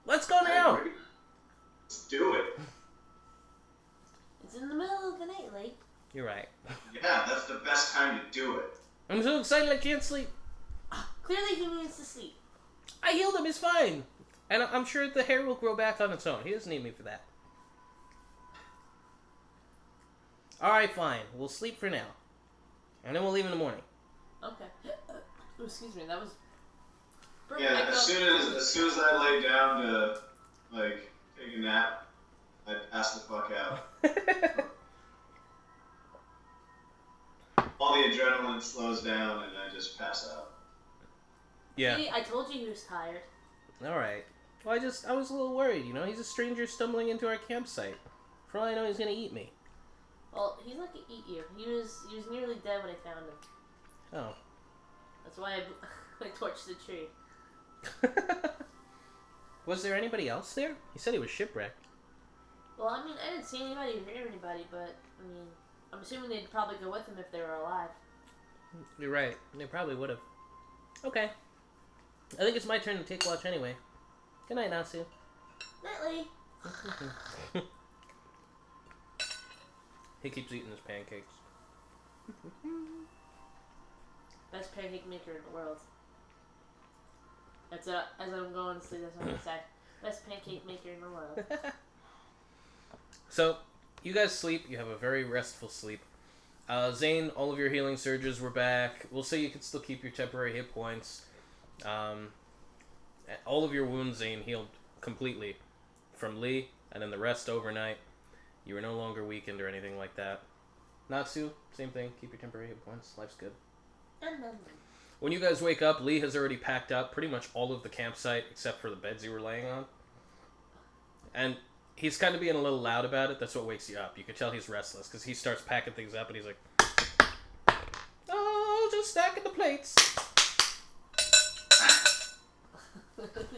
Let's go now! Let's do it. It's in the middle of the night, Lee. You're right. Yeah, that's the best time to do it. I'm so excited I can't sleep. Clearly he needs to sleep. I healed him, he's fine. And I'm sure the hair will grow back on its own. He doesn't need me for that. Alright, fine. We'll sleep for now. And then we'll leave in the morning. Okay. Excuse me, that was... Yeah, as soon as I lay down to, like, take a nap, I pass the fuck out. All the adrenaline slows down and I just pass out. Yeah. See, I told you he was tired. Alright. Well, I was a little worried, you know? He's a stranger stumbling into our campsite. For all I know, he's gonna eat me. Well, he's not gonna eat you. He was nearly dead when I found him. Oh. That's why I torched the tree. Was there anybody else there? He said he was shipwrecked. Well, I mean, I didn't see anybody or hear anybody, but, I mean, I'm assuming they'd probably go with him if they were alive. You're right. They probably would have. Okay. I think it's my turn to take watch anyway. Good night, Natsu. Nightly. He keeps eating his pancakes. Best pancake maker in the world. That's as I'm going to sleep, that's what I'm going to say. Best pancake maker in the world. So, you guys sleep. You have a very restful sleep. Zane, all of your healing surges were back. We'll say you can still keep your temporary hit points. All of your wounds, Zane, healed completely from Lee, and then the rest overnight. You were no longer weakened or anything like that. Natsu, same thing. Keep your temporary hit points. Life's good. When you guys wake up, Lee has already packed up pretty much all of the campsite except for the beds you were laying on. And he's kind of being a little loud about it. That's what wakes you up. You can tell he's restless because he starts packing things up and he's like, oh, just stacking the plates.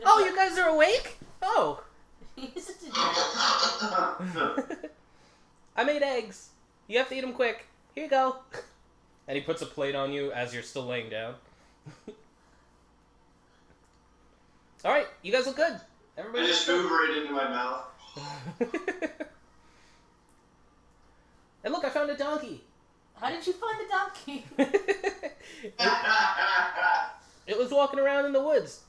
Oh, you guys are awake? Oh. I made eggs. You have to eat them quick. Here you go. And he puts a plate on you as you're still laying down. Alright, you guys look good. Everybody I just Uber it into my mouth. And look, I found a donkey. How did you find the donkey? It was walking around in the woods.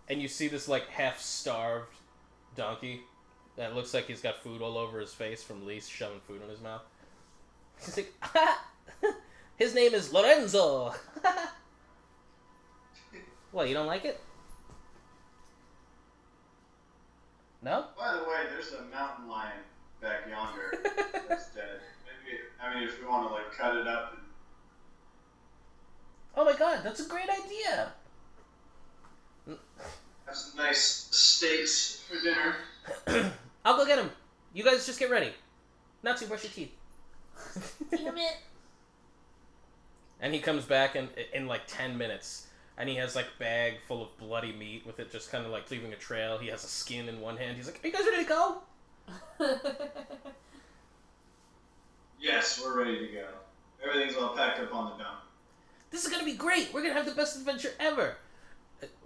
And you see this, like, half-starved donkey that looks like he's got food all over his face from Lee shoving food in his mouth. He's like, his name is Lorenzo. What, you don't like it? No? By the way, there's a mountain lion back yonder that's dead. Maybe, I mean, if we want to, like, cut it up and... Oh my god, that's a great idea! have some nice steaks for dinner. I'll go get him. You guys just get ready. Not to brush your teeth. Damn it. And he comes back in like 10 minutes. And he has like a bag full of bloody meat with it just kind of like leaving a trail. He has a skin in one hand. He's like, are you guys ready to go? Yes, we're ready to go. Everything's all packed up on the dump. This is going to be great. We're going to have the best adventure ever.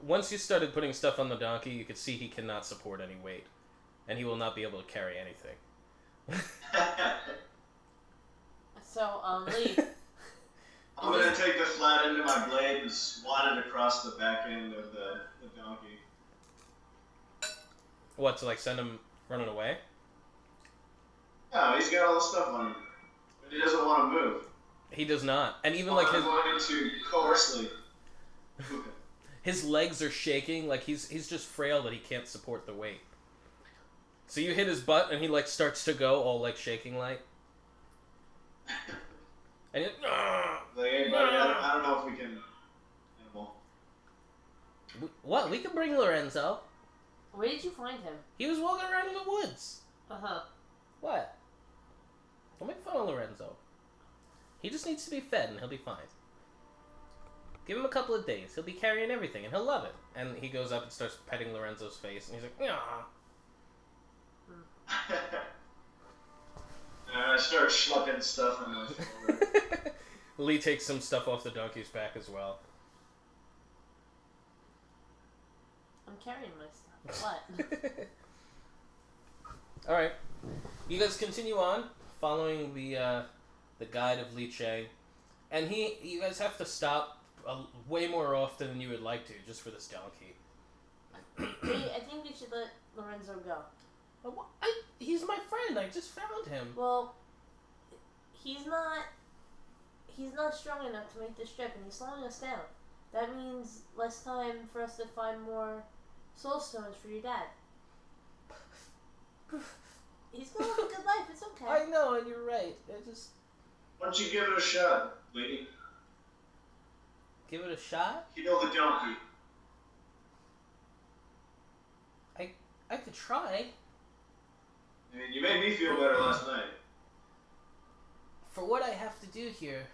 Once you started putting stuff on the donkey, you could see he cannot support any weight. And he will not be able to carry anything. So, Lee. I'm going to take the flat end of my blade and swat it across the back end of the donkey. What, to like send him running away? No, he's got all the stuff on him. But he doesn't want to move. He does not. And even I'm going to coarsely move him. His legs are shaking, like he's just frail that he can't support the weight. So you hit his butt and he like starts to go all like shaking like. And you're like, hey buddy, I don't know if we can animal. What? We can bring Lorenzo. Where did you find him? He was walking around in the woods. Uh-huh. What? Don't make fun of Lorenzo. He just needs to be fed and he'll be fine. Give him a couple of days. He'll be carrying everything, and he'll love it. And he goes up and starts petting Lorenzo's face, and he's like, "Yeah." And I start schlucking stuff on my shoulder. Lee takes some stuff off the donkey's back as well. I'm carrying my stuff. What? All right, you guys continue on following the guide of Lee Chang, and you guys have to stop way more often than you would like to, just for this donkey. I think we should let Lorenzo go. He's my friend. I just found him. Well, he's not strong enough to make this trip, and he's slowing us down. That means less time for us to find more soul stones for your dad. He's gonna have a good life. It's okay. I know, and you're right. Why don't you give it a shot, lady? Give it a shot? You know the donkey. I could try. I mean, you made me feel better last night. For what I have to do here,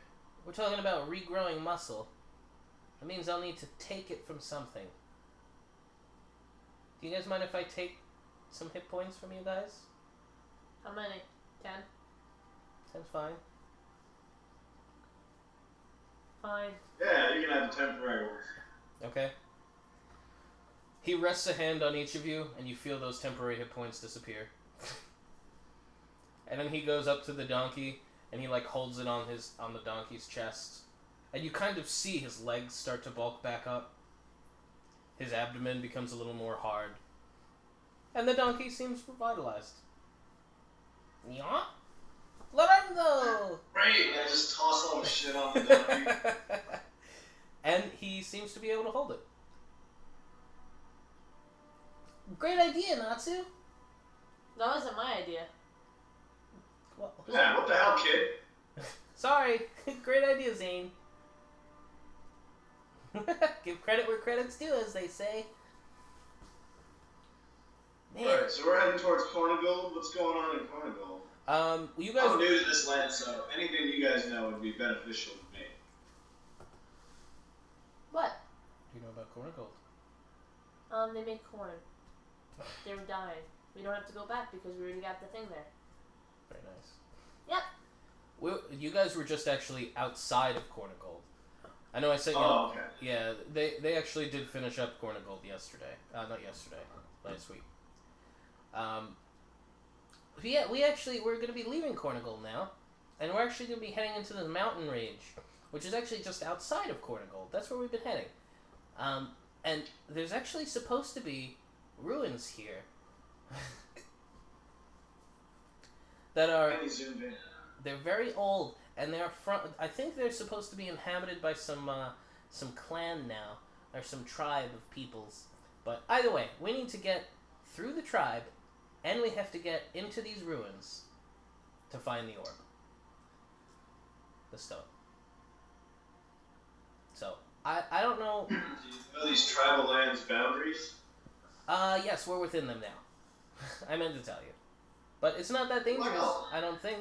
we're talking about regrowing muscle. That means I'll need to take it from something. Do you guys mind if I take some hit points from you guys? How many? 10? 10's fine. Fine. Yeah, you can have the temporary ones. Okay. He rests a hand on each of you, and you feel those temporary hit points disappear. And then he goes up to the donkey, and he like holds it on the donkey's chest, and you kind of see his legs start to bulk back up. His abdomen becomes a little more hard, and the donkey seems revitalized. Yeah, let him go. Great, I just toss all the shit on the donkey. And he seems to be able to hold it. Great idea, Natsu. That wasn't my idea. Well, Yeah, what the hell, kid? sorry. Great idea, Zane. Give credit where credit's due, as they say. Man. Alright, so we're heading towards Cornigold. What's going on in Cornigold? You guys. I'm new to this land, so anything you guys know would be beneficial to me. What? Do you know about Cornigold? They make corn. They were dying. We don't have to go back because we already got the thing there. Very nice. Yep. You guys were just actually outside of Cornigold. I know I said. Oh, okay. Yeah, they actually did finish up Cornigold yesterday. Not yesterday, last week. We're going to be leaving Cornigold now, and we're actually going to be heading into the mountain range, which is actually just outside of Cornigold. That's where we've been heading. And there's actually supposed to be ruins here that are. They're very old, and they're I think they're supposed to be inhabited by some clan now, or some tribe of peoples. But either way, we need to get through the tribe, and we have to get into these ruins to find the orb, the stone. So I don't know. Do you know these tribal lands' boundaries? Yes, we're within them now. I meant to tell you, but it's not that dangerous. Well, I don't think.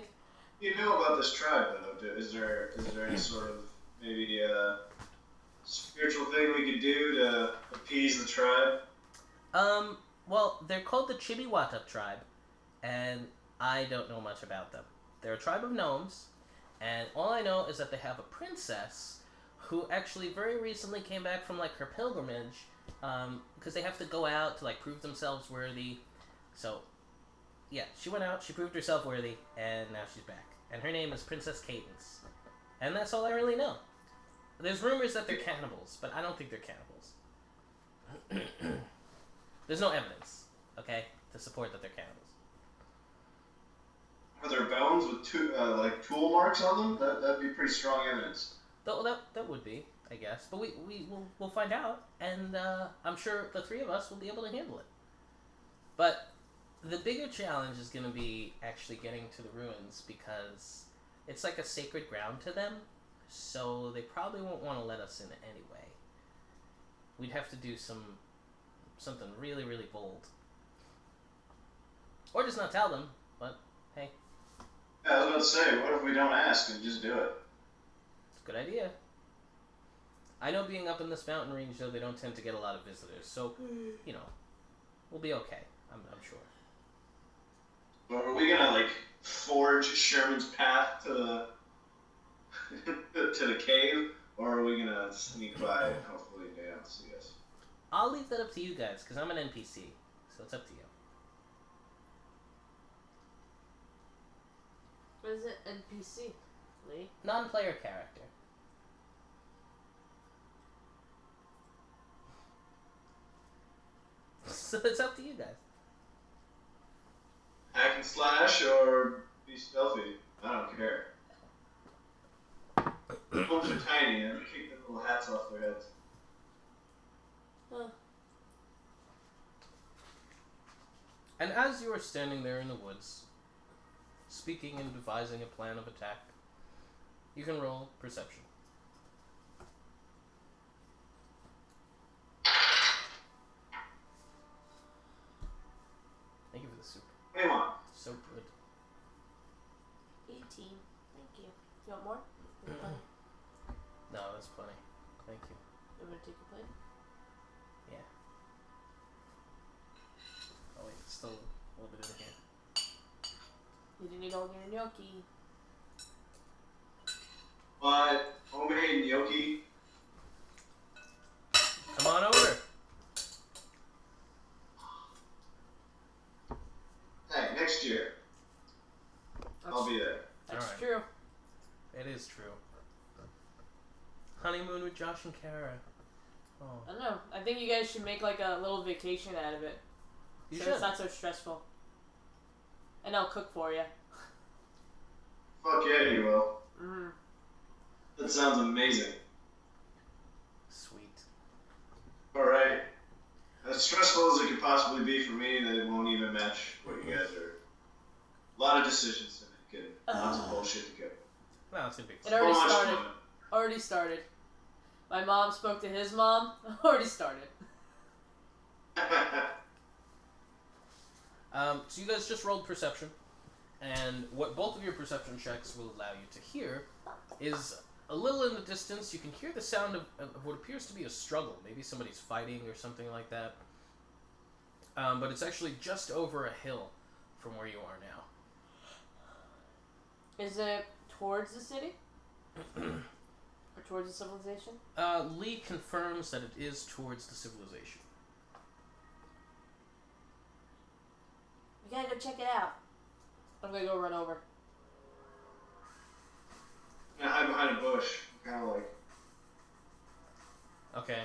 You know about this tribe, though. Is there any sort of maybe spiritual thing we could do to appease the tribe? Well, they're called the Chibiwata tribe, and I don't know much about them. They're a tribe of gnomes, and all I know is that they have a princess who actually very recently came back from like her pilgrimage, because they have to go out to like prove themselves worthy. So, yeah, she went out, she proved herself worthy, and now she's back. And her name is Princess Cadence. And that's all I really know. There's rumors that they're cannibals, but I don't think they're cannibals. There's no evidence, okay, to support that they're cannibals. Are there bones with like tool marks on them? That'd be pretty strong evidence. That would be, I guess. But we'll find out, and I'm sure the three of us will be able to handle it. But the bigger challenge is going to be actually getting to the ruins, because it's like a sacred ground to them, so they probably won't want to let us in anyway. We'd have to do something really, really bold. Or just not tell them, but hey. Yeah, I was about to say, what if we don't ask and just do it? It's a good idea. I know being up in this mountain range, though, they don't tend to get a lot of visitors, so, you know, we'll be okay, I'm sure. But are we gonna, like, forge Sherman's path to the to the cave, or are we gonna sneak by and hopefully they don't see us? I'll leave that up to you guys, because I'm an NPC, so it's up to you. What is it? NPC, Lee? Non-player character. So it's up to you guys. Hack and slash or be stealthy. I don't care. Homes are tiny and kick the little hats off their heads. Huh. And as you are standing there in the woods, speaking and devising a plan of attack, you can roll perception. Thank you for the soup. 21. So good. 18. Thank you. You want more? No, that's plenty. Thank you. I'm gonna take your plate. Yeah. Oh wait, it's still a little bit in here. You didn't eat all your gnocchi. But homemade gnocchi. Come on over. Hey, next year. I'll be there. That's Alright. true. It is true. Honeymoon with Josh and Kara. Oh. I don't know. I think you guys should make like a little vacation out of it. You So should. it's not so stressful. And I'll cook for you. Fuck yeah, you will. Mm-hmm. That sounds amazing. Sweet. Alright. As stressful as it could possibly be for me, that it won't even match what you guys are. A lot of decisions to make and lots of bullshit to go. No, it's gonna be It fun. already So much started. fun. Already started. My mom spoke to his mom. Already started. So you guys just rolled perception, and what both of your perception checks will allow you to hear is a little in the distance. You can hear the sound of what appears to be a struggle. Maybe somebody's fighting or something like that. But it's actually just over a hill from where you are now. Is it towards the city? Or towards the civilization? Lee confirms that it is towards the civilization. We gotta go check it out. I'm gonna go run over. I hide behind a bush. Kind of like. Okay.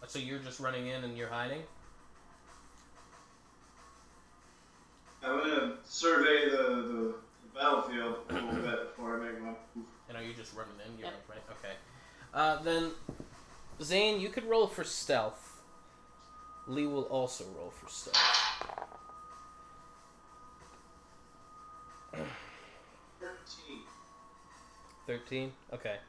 So you're just running in and you're hiding? I'm gonna survey the battlefield a little bit before I make my move. And are you just running in? You're Yep. right. Okay. Then, Zane, you could roll for stealth. Lee will also roll for stealth. 13? Okay.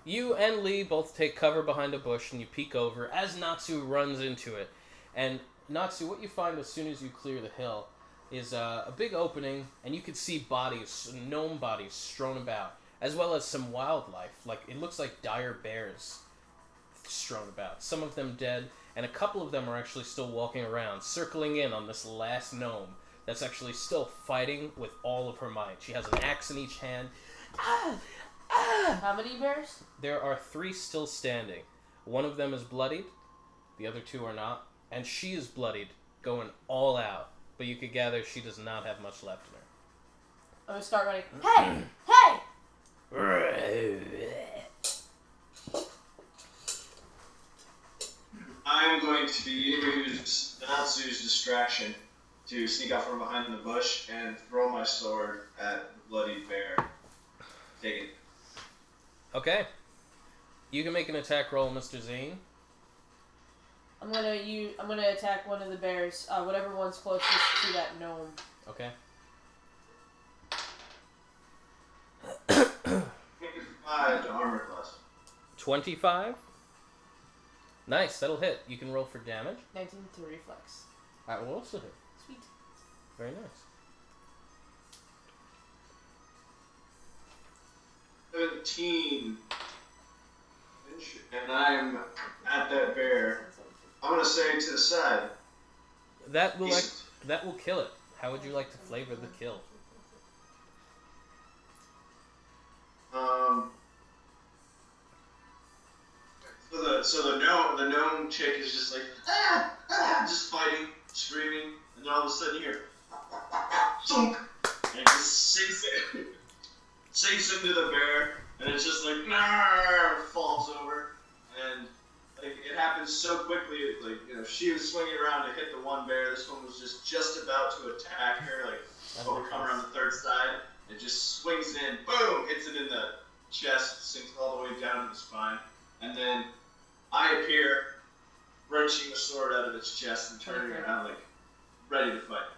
You and Lee both take cover behind a bush and you peek over as Natsu runs into it. And Natsu, what you find as soon as you clear the hill is a big opening, and you can see bodies, gnome bodies strewn about, as well as some wildlife. Like, it looks like dire bears strewn about. Some of them dead, and a couple of them are actually still walking around, circling in on this last gnome that's actually still fighting with all of her might. She has an axe in each hand. How many bears? There are 3 still standing. One of them is bloodied, the other 2 are not, and she is bloodied, going all out. But you could gather she does not have much left in her. I'm gonna start running. Hey! Hey! I'm going to use Natsu's distraction to sneak out from behind the bush and throw my sword at the bloody bear. Take it. Okay. You can make an attack roll, Mr. Zane. I'm gonna attack one of the bears. Whatever one's closest to that gnome. Okay. 5 to armor class. 25. Nice, that'll hit. You can roll for damage. 19 to reflex. That will also hit. Sweet. Very nice. 17. And I'm at that bear. I'm gonna say to the side. That will kill it. How would you like to flavor the kill? So the gnome chick is just like just fighting, screaming, and then all of a sudden you hear thunk, and it just sinks into the bear, and it's just like falls over, and like it happens so quickly. Like she was swinging around to hit the one bear. This one was just about to attack her, like overcome her on the third side. It just swings in, boom, hits it in the chest, sinks all the way down to the spine, and then I appear, wrenching the sword out of its chest and turning around like ready to fight.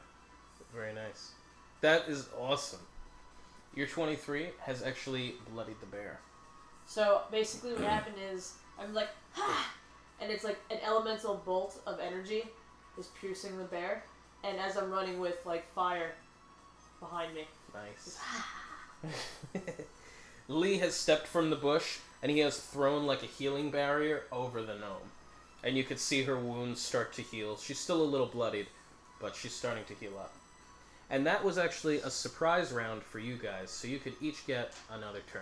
Very nice. That is awesome. Your 23 has actually bloodied the bear. So basically what happened is I'm like, and it's like an elemental bolt of energy is piercing the bear, and as I'm running with like fire behind me. Nice. Lee has stepped from the bush, and he has thrown like a healing barrier over the gnome. And you could see her wounds start to heal. She's still a little bloodied, but she's starting to heal up. And that was actually a surprise round for you guys, so you could each get another turn.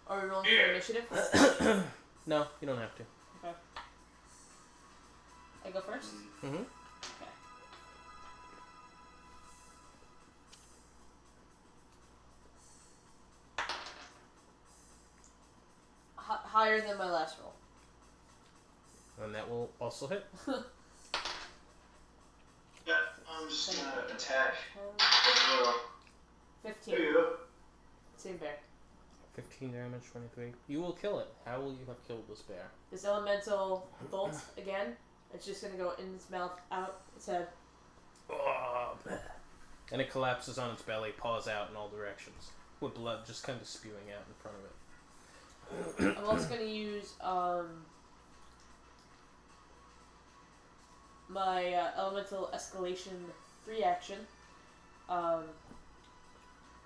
Are we rolling for initiative? No, you don't have to. Okay. I go first? Mm-hmm. Okay. Higher than my last roll. And that will also hit. Yeah, I'm just gonna attack. 15. There you go. Same bear. 15 damage, 23. You will kill it. How will you have killed this bear? This elemental bolt again. It's just gonna go in its mouth, out its head. Oh, and it collapses on its belly, paws out in all directions, with blood just kind of spewing out in front of it. I'm also gonna use my elemental escalation free action.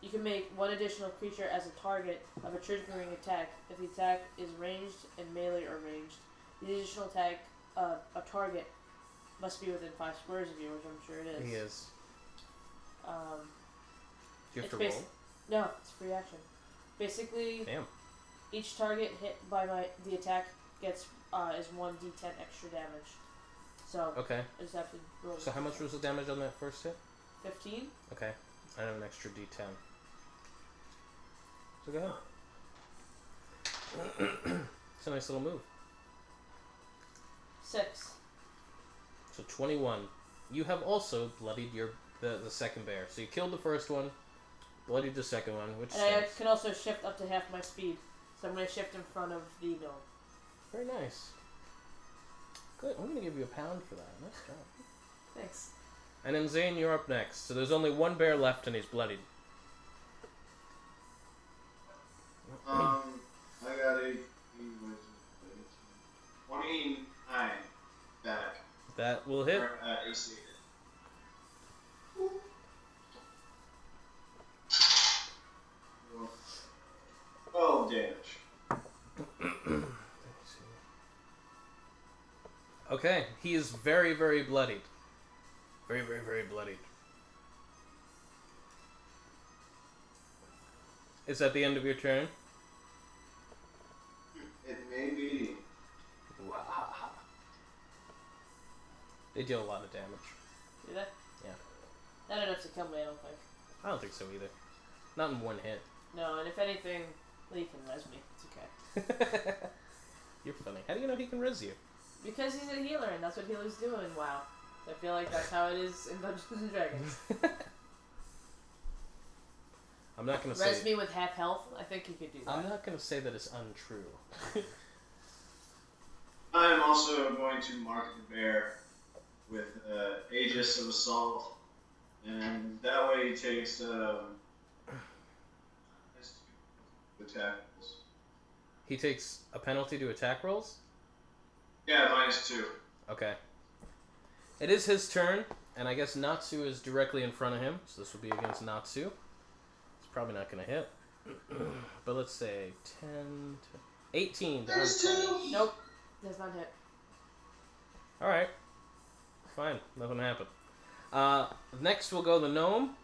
You can make one additional creature as a target of a triggering attack if the attack is ranged and melee or ranged. The additional attack of a target must be within 5 squares of you, which I'm sure it is. He is. Do you have to it's roll? No, it's free action. Basically, Damn. each target hit by the attack gets is 1d10 extra damage. So Okay. I just have to roll. So how much was the damage on that first hit? 15. Okay. I have an extra d10. So go ahead. It's a nice little move. 6. So 21. You have also bloodied the second bear. So you killed the first one, bloodied the second one, which And I sucks. can also shift up to half my speed. So I'm going to shift in front of the gnome. Very nice. Good. I'm going to give you a pound for that. Nice job. Thanks. And then Zane, you're up next. So there's only one bear left and he's bloodied. I got a 29 back. That will hit. Or, AC. 12 damage. Okay, he is very, very bloodied. Very, very, very bloodied. Is that the end of your turn? It may be. They deal a lot of damage. Do they? Yeah. Not enough to kill me, I don't think. I don't think so either. Not in one hit. No, and if anything, Lee can res me. It's okay. You're funny. How do you know he can res you? Because he's a healer, and that's what healers do in WoW. So I feel like that's how it is in Dungeons and Dragons. I'm not gonna Res say. me with half health. I think he could do that. I'm not gonna say that it's untrue. I am also going to mark the bear with Aegis of Assault, and that way he takes attack. He takes a penalty to attack rolls? Yeah, -2. Okay. It is his turn, and I guess Natsu is directly in front of him, so this will be against Natsu. It's probably not going to hit. But let's say 10 to 18 to unstun. Nope. Does not hit. Alright. Fine. Nothing happened. Next will go the gnome.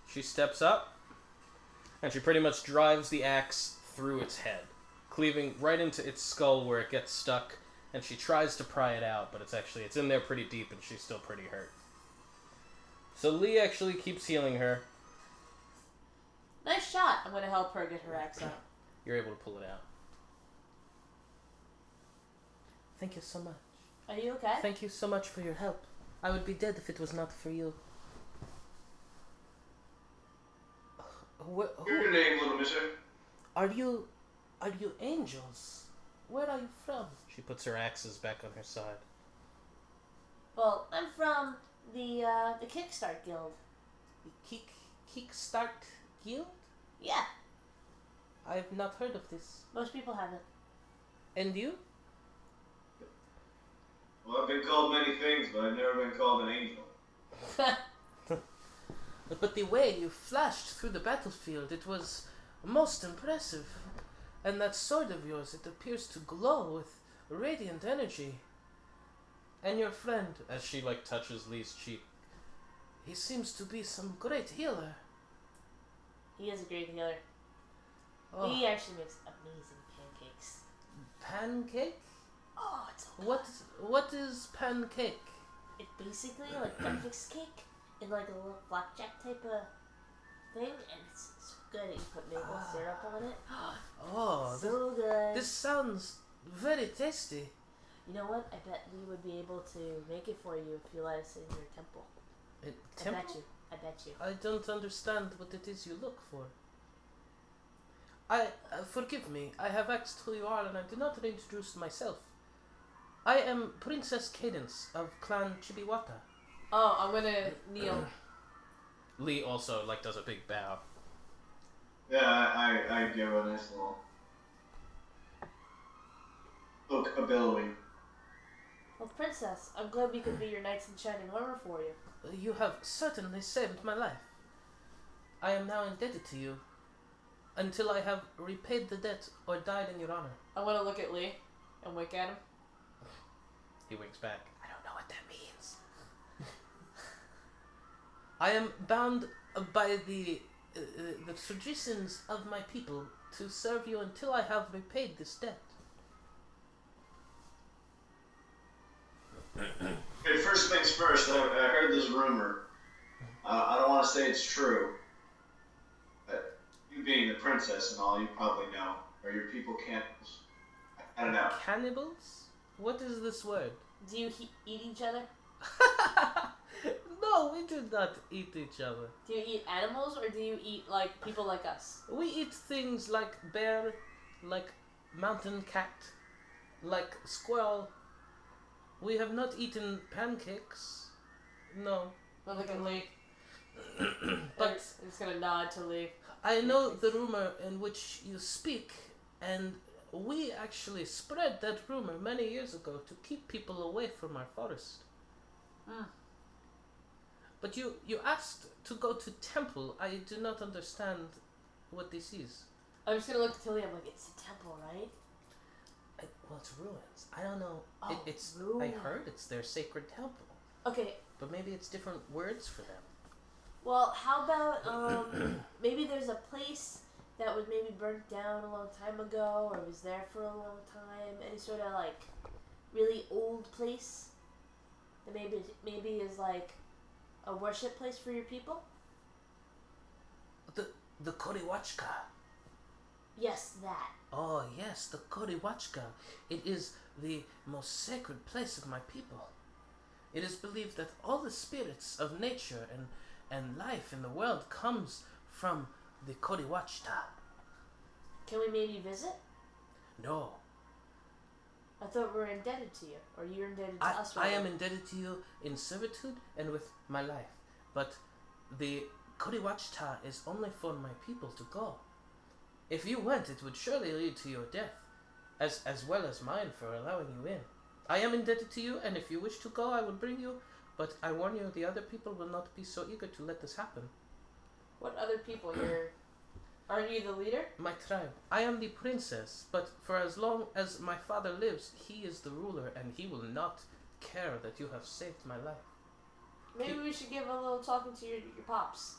She steps up, and she pretty much drives the axe through its head, cleaving right into its skull where it gets stuck, and she tries to pry it out, but it's in there pretty deep, and she's still pretty hurt. So Lee actually keeps healing her. Nice shot. I'm going to help her get her axe out. You're able to pull it out. Thank you so much. Are you okay? Thank you so much for your help. I would be dead if it was not for you. Your name, little mister? Are you angels? Where are you from? She puts her axes back on her side. Well, I'm from the Kickstart Guild. The Kickstart Guild? Yeah, I've not heard of this. most people haven't. And you? Well, I've been called many things, but I've never been called an angel. But the way you flashed through the battlefield, it was most impressive. And that sword of yours, it appears to glow with radiant energy. And your friend, as she touches Lee's cheek, he seems to be some great healer. He is a great healer. Oh. He actually makes amazing pancakes. Pancake? Oh, it's so good. What is pancake? It's basically like breakfast cake in like a little flapjack type of thing, and it's so good. You put maple syrup on it. Oh, so good. This sounds very tasty. You know what? I bet we would be able to make it for you if you let us in your temple. Temple? I bet you. I don't understand what it is you look for. Forgive me, I have asked who you are and I did not introduce myself. I am Princess Cadence of Clan Chibiwata. Oh, I'm gonna kneel. Lee also does a big bow. Yeah, I give a nice little look, a billowing. Well, Princess, I'm glad we could be your knights in shining armor for you. You have certainly saved my life. I am now indebted to you until I have repaid the debt or died in your honor. I want to look at Lee and wink at him. He winks back. I don't know what that means. I am bound by the traditions of my people to serve you until I have repaid this debt. Okay, first things first, I heard this rumor. I don't want to say it's true, but you being the princess and all, you probably know. Or your people can't... I don't know. Cannibals? What is this word? Do you eat each other? No, we do not eat each other. Do you eat animals or do you eat people like us? We eat things like bear, like mountain cat, like squirrel. We have not eaten pancakes. No. Well, look at Lee. But I'm just gonna nod to Lee. I know the rumor in which you speak, and we actually spread that rumor many years ago to keep people away from our forest. But you asked to go to temple. I do not understand what this is. I'm just gonna look at Tilly. I'm like, it's a temple, right? Well, it's ruins. I don't know. Oh, It's. ruins. I heard it's their sacred temple. Okay. But maybe it's different words for them. Well, how about maybe there's a place that was maybe burnt down a long time ago, or was there for a long time. Any sort of really old place that maybe is a worship place for your people. The Koriwachka. Yes, that. Oh yes, the Koriwachka. It is the most sacred place of my people. It is believed that all the spirits of nature and life in the world comes from the Koriwachta. Can we maybe visit? No. I thought we were indebted to you, or you're indebted to us. I am indebted to you in servitude and with my life. But the Koriwachta is only for my people to go. If you went, it would surely lead to your death, as well as mine for allowing you in. I am indebted to you, and if you wish to go, I will bring you, but I warn you, the other people will not be so eager to let this happen. What other people? Aren't you the leader? My tribe. I am the princess, but for as long as my father lives, he is the ruler, and he will not care that you have saved my life. Maybe we should give a little talking to your pops.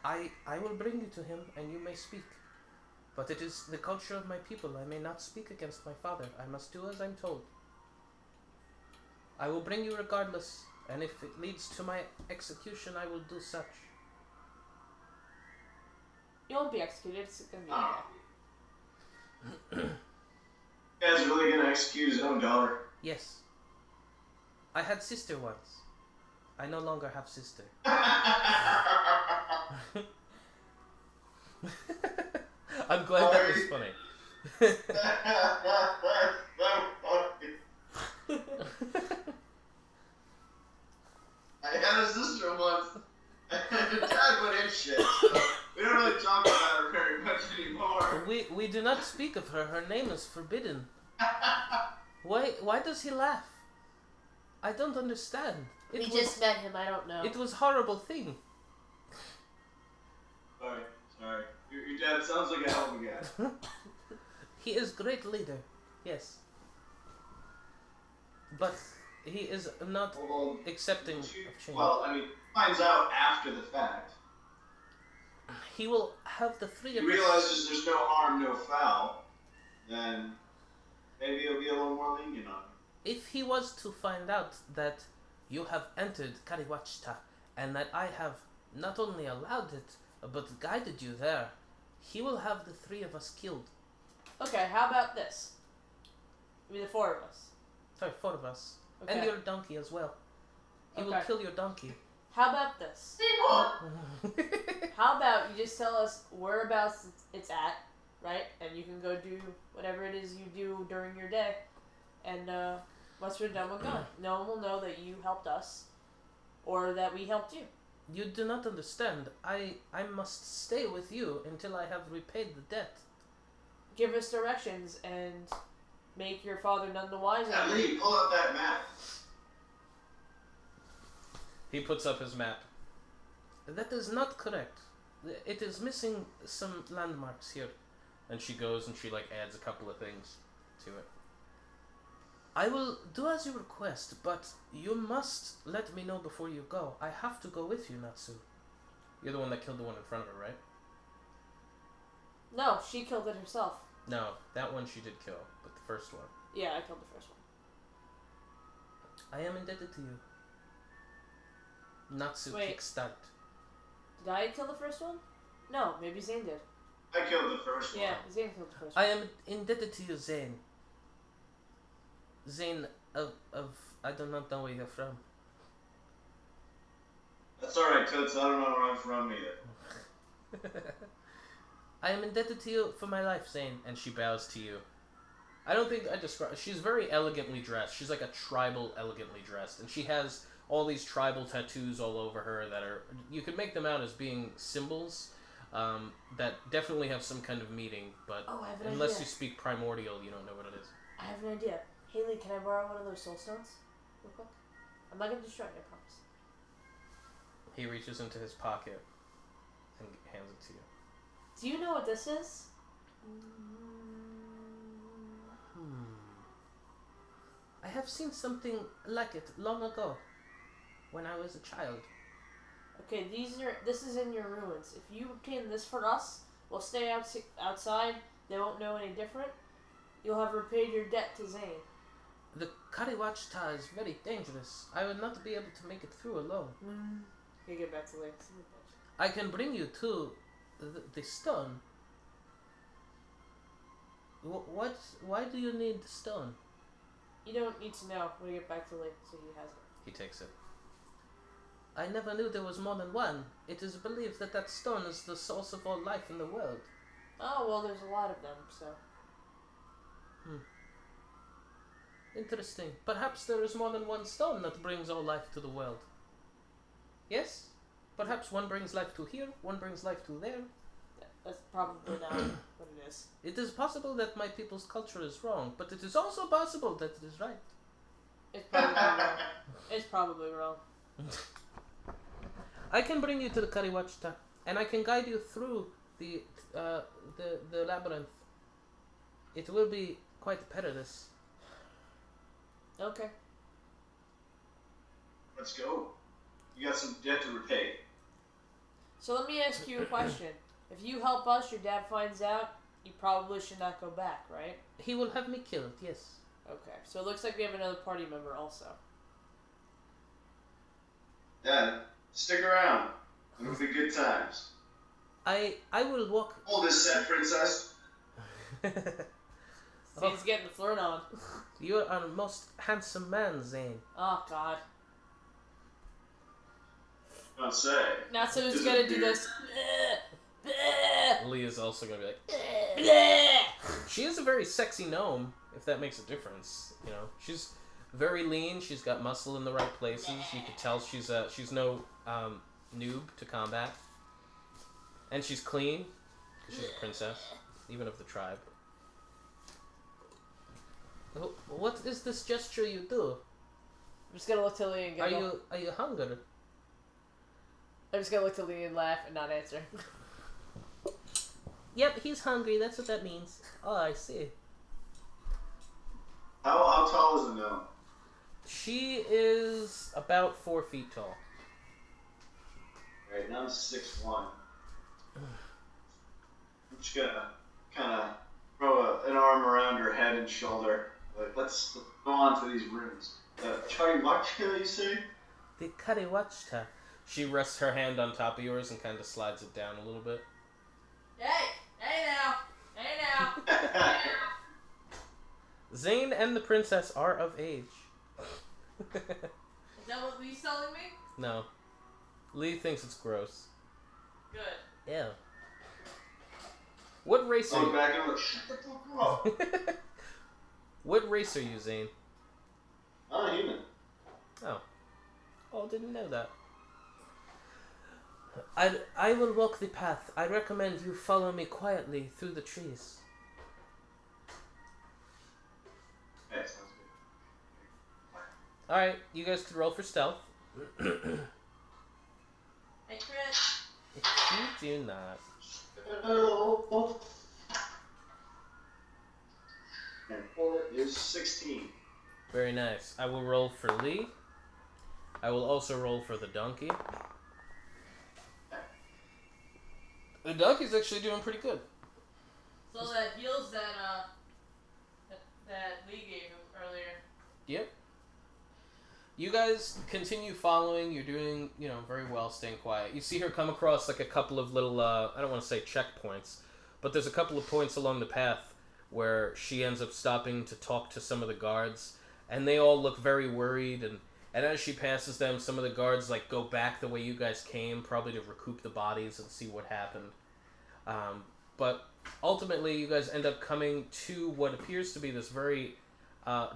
I will bring you to him, and you may speak. But it is the culture of my people. I may not speak against my father. I must do as I'm told. I will bring you regardless, and if it leads to my execution, I will do such. You won't be executed. It's gonna be okay. You guys really gonna execute his own daughter? Yes. I had sister once. I no longer have sister. I'm glad that was funny. I had a sister once. Dad went in shit. We don't really talk about her very much anymore. We do not speak of her. Her name is forbidden. Why does he laugh? I don't understand. We just met him. I don't know. It was a horrible thing. Sorry. Your dad sounds like a hell of a guy. He is great leader, yes. But he is not accepting of change. Well, I mean, finds out after the fact. He will have the three He of us. realizes there's no harm, no foul. Then maybe he'll be a little more lenient on it. If he was to find out that you have entered Chibiwata and that I have not only allowed it but guided you there, he will have the three of us killed. Okay, how about this? Maybe the four of us. Sorry, four of us. Okay. And your donkey as well. He will kill your donkey. How about this? How about you just tell us whereabouts it's at, right? And you can go do whatever it is you do during your day. And once we're done, we're gone. No one will know that you helped us or that we helped you. You do not understand. I must stay with you until I have repaid the debt. Give us directions and make your father none the wiser. Yeah, Lee, pull out that map. He puts up his map. That is not correct. It is missing some landmarks here. And she goes and she adds a couple of things to it. I will do as you request, but you must let me know before you go. I have to go with you, Natsu. You're the one that killed the one in front of her, right? No, she killed it herself. No, that one she did kill, but the first one. Yeah, I killed the first one. I am indebted to you. Natsu Wait. kickstart. Did I kill the first one? No, maybe Zane did. I killed the first one. Yeah, Zane killed the first one. I am indebted to you, Zane. Zane of I do not know where you're from. That's alright, Toots. I don't know where I'm from either. I am indebted to you for my life, Zane. And she bows to you. I don't think I describe... She's very elegantly dressed. She's like a tribal elegantly dressed. And she has all these tribal tattoos all over her that are... You could make them out as being symbols that definitely have some kind of meaning. But I have an unless idea. you speak primordial, you don't know what it is. I have an idea. Haley, can I borrow one of those soul stones? Real quick? I'm not going to destroy it, I promise. He reaches into his pocket and hands it to you. Do you know what this is? I have seen something like it long ago, when I was a child. Okay, this is in your ruins. If you obtain this for us, we'll stay outside. They won't know any different. You'll have repaid your debt to Zane. The Chibiwata is very dangerous. I will not be able to make it through alone. Okay, get back to Lake. I can bring you to the stone. What? Why do you need the stone? You don't need to know when we get back to Lake, so he has it. He takes it. I never knew there was more than one. It is believed that that stone is the source of all life in the world. Oh, well, there's a lot of them, so... Interesting. Perhaps there is more than one stone that brings all life to the world. Yes? Perhaps one brings life to here, one brings life to there. That's probably not what it is. It is possible that my people's culture is wrong, but it is also possible that it is right. It's probably wrong. It's probably wrong. I can bring you to the Chibiwata, and I can guide you through the labyrinth. It will be quite perilous. Okay. Let's go. You got some debt to repay. So let me ask you a question. If you help us, your dad finds out, you probably should not go back, right? He will have me killed, yes. Okay. So it looks like we have another party member also. Dad, stick around. It'll be good times. I will walk... Hold this set, princess. Zane's getting the flirt on. You are a most handsome man, Zane. Oh, God. Don't say. Natsu's gonna do this. Leah's also gonna be like... Bleh. She is a very sexy gnome, if that makes a difference. You know, she's very lean. She's got muscle in the right places. You can tell she's no noob to combat, and she's clean because she's a princess, even of the tribe. What is this gesture you do? I'm just gonna look to Lee and giggle. Are you hungry? I'm just gonna look to Lee and laugh and not answer. Yep, he's hungry. That's what that means. Oh, I see. How tall is the gnome? She is about 4 feet tall. Alright, now I'm 6'1". I'm just gonna kind of throw an arm around her head and shoulder. Like, let's go on to these rooms. Chibiwata, you say? The Chibiwata. She rests her hand on top of yours and kind of slides it down a little bit. Hey now. Zane and the princess are of age. Is that what Lee's telling me? No. Lee thinks it's gross. Good. Ew. What race are you? Back and look, shut the fuck up. What race are you, Zane? I'm a human. Oh. Oh, didn't know that. I will walk the path. I recommend you follow me quietly through the trees. Okay, sounds good. Alright, you guys could roll for stealth. Hey, Chris. You do not. And 4 is 16. Very nice. I will roll for Lee. I will also roll for the donkey. The donkey's actually doing pretty good. So that heals that Lee gave him earlier. Yep. You guys continue following. You're doing, very well, staying quiet. You see her come across like a couple of little, I don't want to say checkpoints, but there's a couple of points along the path where she ends up stopping to talk to some of the guards, and they all look very worried, and as she passes them, some of the guards go back the way you guys came, probably to recoup the bodies and see what happened. But ultimately, you guys end up coming to what appears to be this very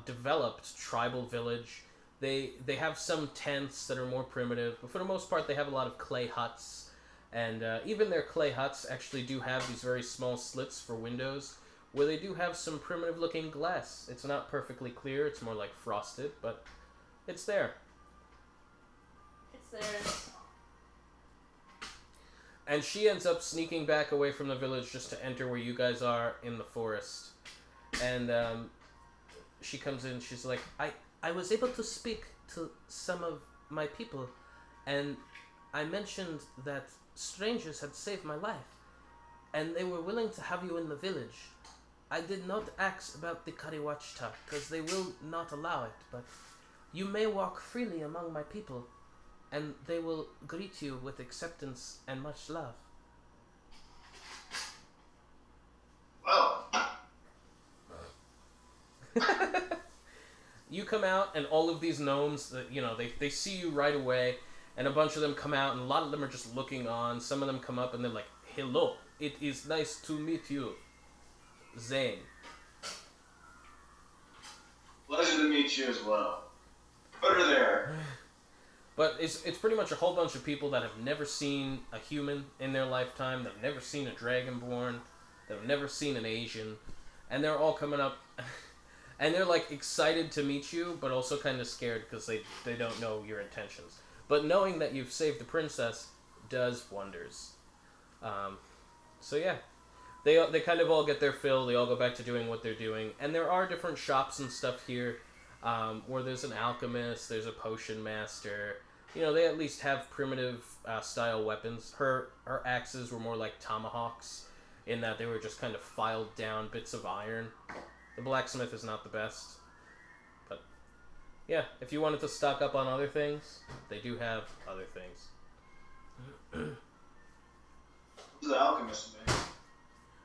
developed tribal village. They have some tents that are more primitive, but for the most part, they have a lot of clay huts, and even their clay huts actually do have these very small slits for windows, where they do have some primitive-looking glass. It's not perfectly clear; it's more like frosted, but it's there. It's theirs. And she ends up sneaking back away from the village just to enter where you guys are in the forest. And she comes in, she's like, I was able to speak to some of my people, and I mentioned that strangers had saved my life, and they were willing to have you in the village. I did not ask about the Chibiwata, because they will not allow it, but you may walk freely among my people, and they will greet you with acceptance and much love. Well. You come out, and all of these gnomes, they see you right away, and a bunch of them come out, and a lot of them are just looking on. Some of them come up, and they're like, hello, it is nice to meet you, Zane. Pleasure to meet you as well. Put her there. But it's pretty much a whole bunch of people that have never seen a human in their lifetime, that have never seen a dragonborn, that have never seen an Asian, and they're all coming up, and they're excited to meet you, but also kind of scared because they don't know your intentions. But knowing that you've saved the princess does wonders. So yeah, they kind of all get their fill. They all go back to doing what they're doing, and there are different shops and stuff here. Where there's an alchemist, there's a potion master. They at least have primitive style weapons. Her axes were more like tomahawks, in that they were just kind of filed down bits of iron. The blacksmith is not the best. But, yeah, if you wanted to stock up on other things, they do have other things. Who's the alchemist, man?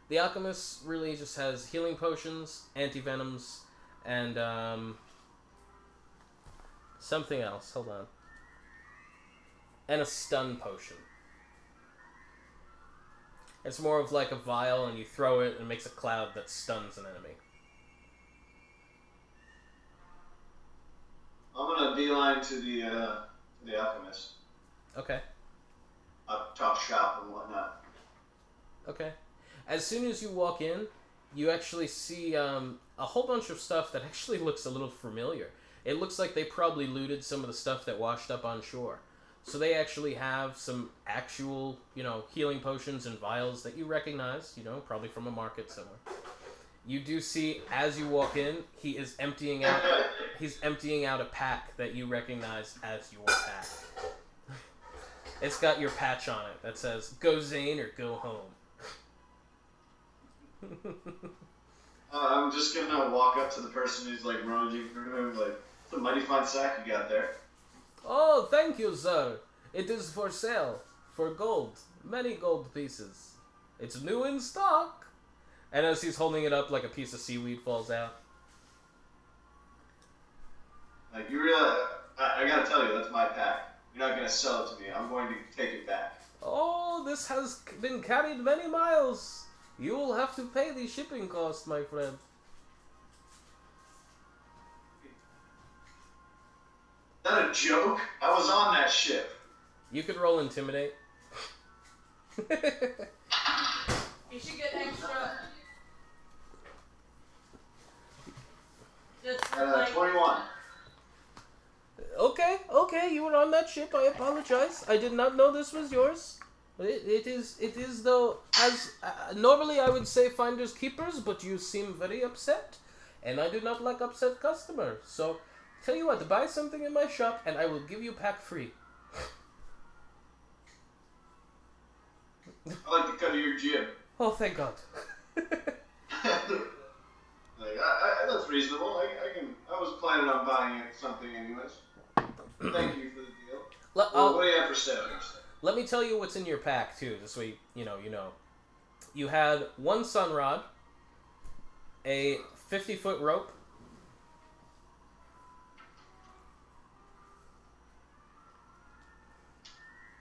The alchemist really just has healing potions, anti-venoms, and, something else. Hold on. And a stun potion. It's more of like a vial, and you throw it, and it makes a cloud that stuns an enemy. I'm gonna beeline to the alchemist. Okay. Up top shop and whatnot. Okay. As soon as you walk in, you actually see a whole bunch of stuff that actually looks a little familiar. It looks like they probably looted some of the stuff that washed up on shore. So they actually have some actual, healing potions and vials that you recognize, probably from a market somewhere. You do see, as you walk in, he's emptying out a pack that you recognize as your pack. It's got your patch on it that says, "Go Zane" or "Go home." I'm just gonna walk up to the person who's like rummaging through him, like, "It's a mighty fine sack you got there." "Oh, thank you, sir. It is for sale. For gold. Many gold pieces. It's new in stock." And as he's holding it up, like a piece of seaweed falls out. Like, you realize, I gotta tell you, that's my pack. You're not gonna sell it to me. I'm going to take it back. "Oh, this has been carried many miles. You will have to pay the shipping cost, my friend." Is that a joke? I was on that ship. You could roll Intimidate. You should get extra. Just for, like, 21. Okay, you were on that ship. I apologize. I did not know this was yours. It is though, as normally I would say finders keepers, but you seem very upset, and I do not like upset customers. So, tell you what, buy something in my shop, and I will give you pack free. I like the cut of your jib. Oh, thank God. Like, that's reasonable. I was planning on buying something anyways. Thank you for the deal. What do you have for sale? Let me tell you what's in your pack too. This way, you know. You had one sun rod, a 50-foot rope,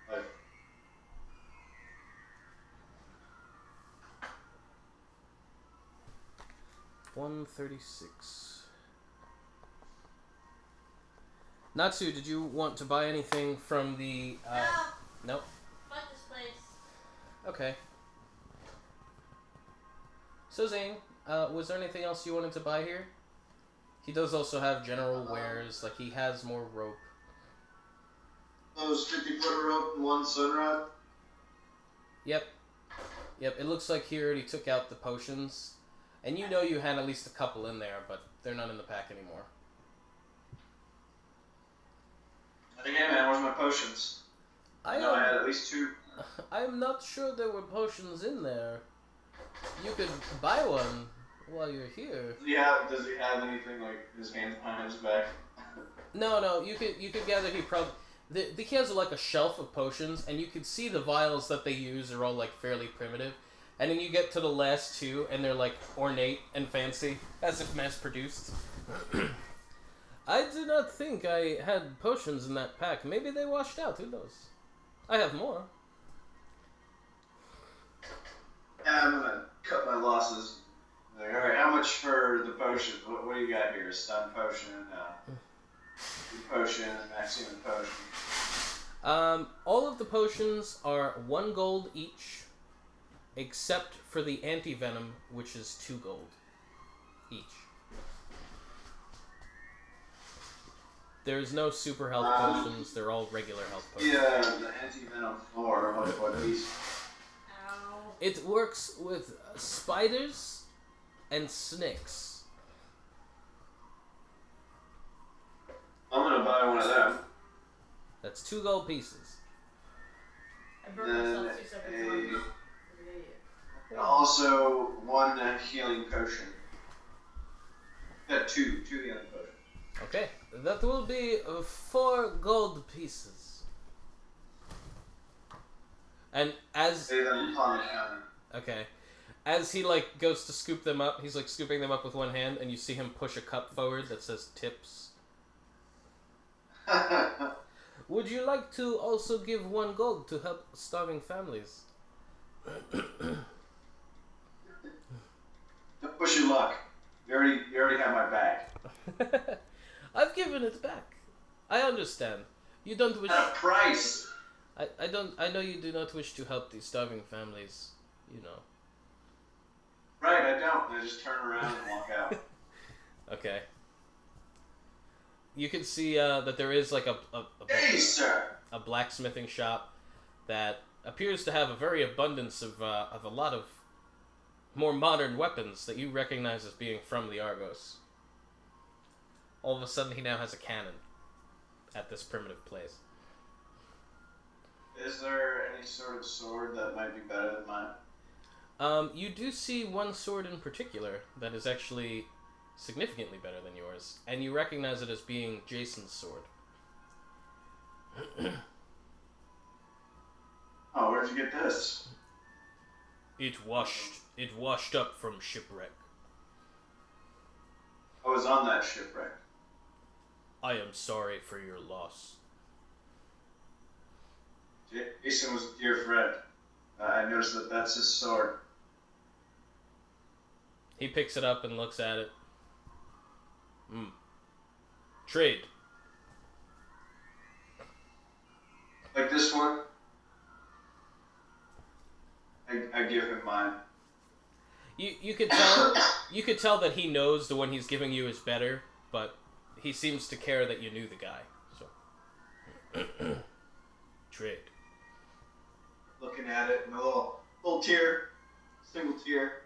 Like, 136. Natsu, did you want to buy anything from the... No. Nope. Fuck this place. Okay. So Zane, was there anything else you wanted to buy here? He does also have general wares, like he has more rope. Those 50-foot rope and one sun rod? Yep, it looks like he already took out the potions. And you know you had at least a couple in there, but they're not in the pack anymore. Hey man, where's my potions? I know I had at least 2. I'm not sure there were potions in there. You could buy one while you're here. Does he have anything like his hands behind his back? No. You could gather he probably. He has like a shelf of potions, and you could see the vials that they use are all like fairly primitive. And then you get to the last 2, and they're like ornate and fancy, as if mass produced. I do not think I had potions in that pack. Maybe they washed out. Who knows? I have more. Yeah, I'm gonna cut my losses. Like, all right, how much for the potion? What do you got here? Stun potion, potion, maximum potion. All of the potions are 1 gold each, except for the anti-venom, which is 2 gold each. There's no super health potions. They're all regular health potions. Yeah, the anti-venom 4. What these? Ow. It works with spiders and snakes. I'm gonna buy one of them. That's 2 gold pieces. I burned myself 2 seconds ago. And also 1 healing potion. Got 2 healing potions. Okay, that will be 4 gold pieces. And as Say them upon the counter. okay, as he like goes to scoop them up, he's like scooping them up with one hand, and you see him push a cup forward that says tips. Would you like to also give 1 gold to help starving families? Don't push your luck. You already have my bag. I've given it back. I understand. You don't wish. At a price. I don't. I know you do not wish to help these starving families. You know. Right, I don't. I just turn around and walk out. Okay. You can see that there is like Hey, sir. a blacksmithing shop that appears to have a very abundance of a lot of more modern weapons that you recognize as being from the Argos. All of a sudden, he now has a cannon at this primitive place. Is there any sort of sword that might be better than mine? You do see one sword in particular that is actually significantly better than yours, and you recognize it as being Jason's sword. Oh, where'd you get this? It washed up from shipwreck. I was on that shipwreck. I am sorry for your loss. Jason was a dear friend. I noticed that that's his sword. He picks it up and looks at it. Trade. Like this one? I give him mine. You could tell that he knows the one he's giving you is better, but he seems to care that you knew the guy. So trade. Looking at it, and a little tear, single tear.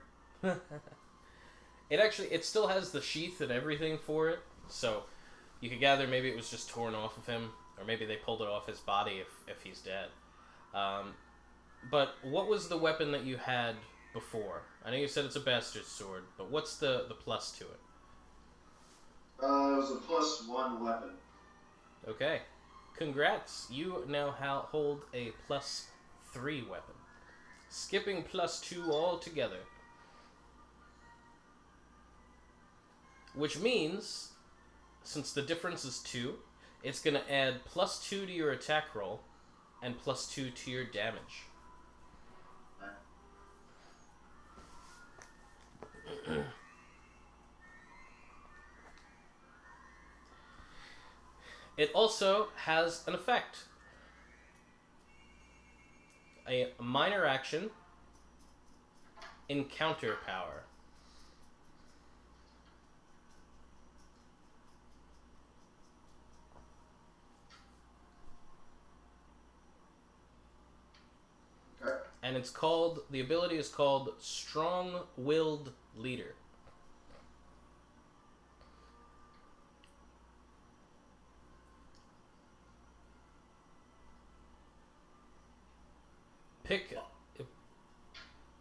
It still has the sheath and everything for it, so you could gather maybe it was just torn off of him, or maybe they pulled it off his body if he's dead. But what was the weapon that you had before? I know you said it's a bastard sword, but what's the plus to it? It was a +1 weapon. Okay. Congrats. You now hold a +3 weapon. Skipping +2 altogether. Which means, since the difference is 2, it's going to add +2 to your attack roll and +2 to your damage. It also has an effect. A minor action, encounter power. Okay. And the ability is called Strong-Willed Leader.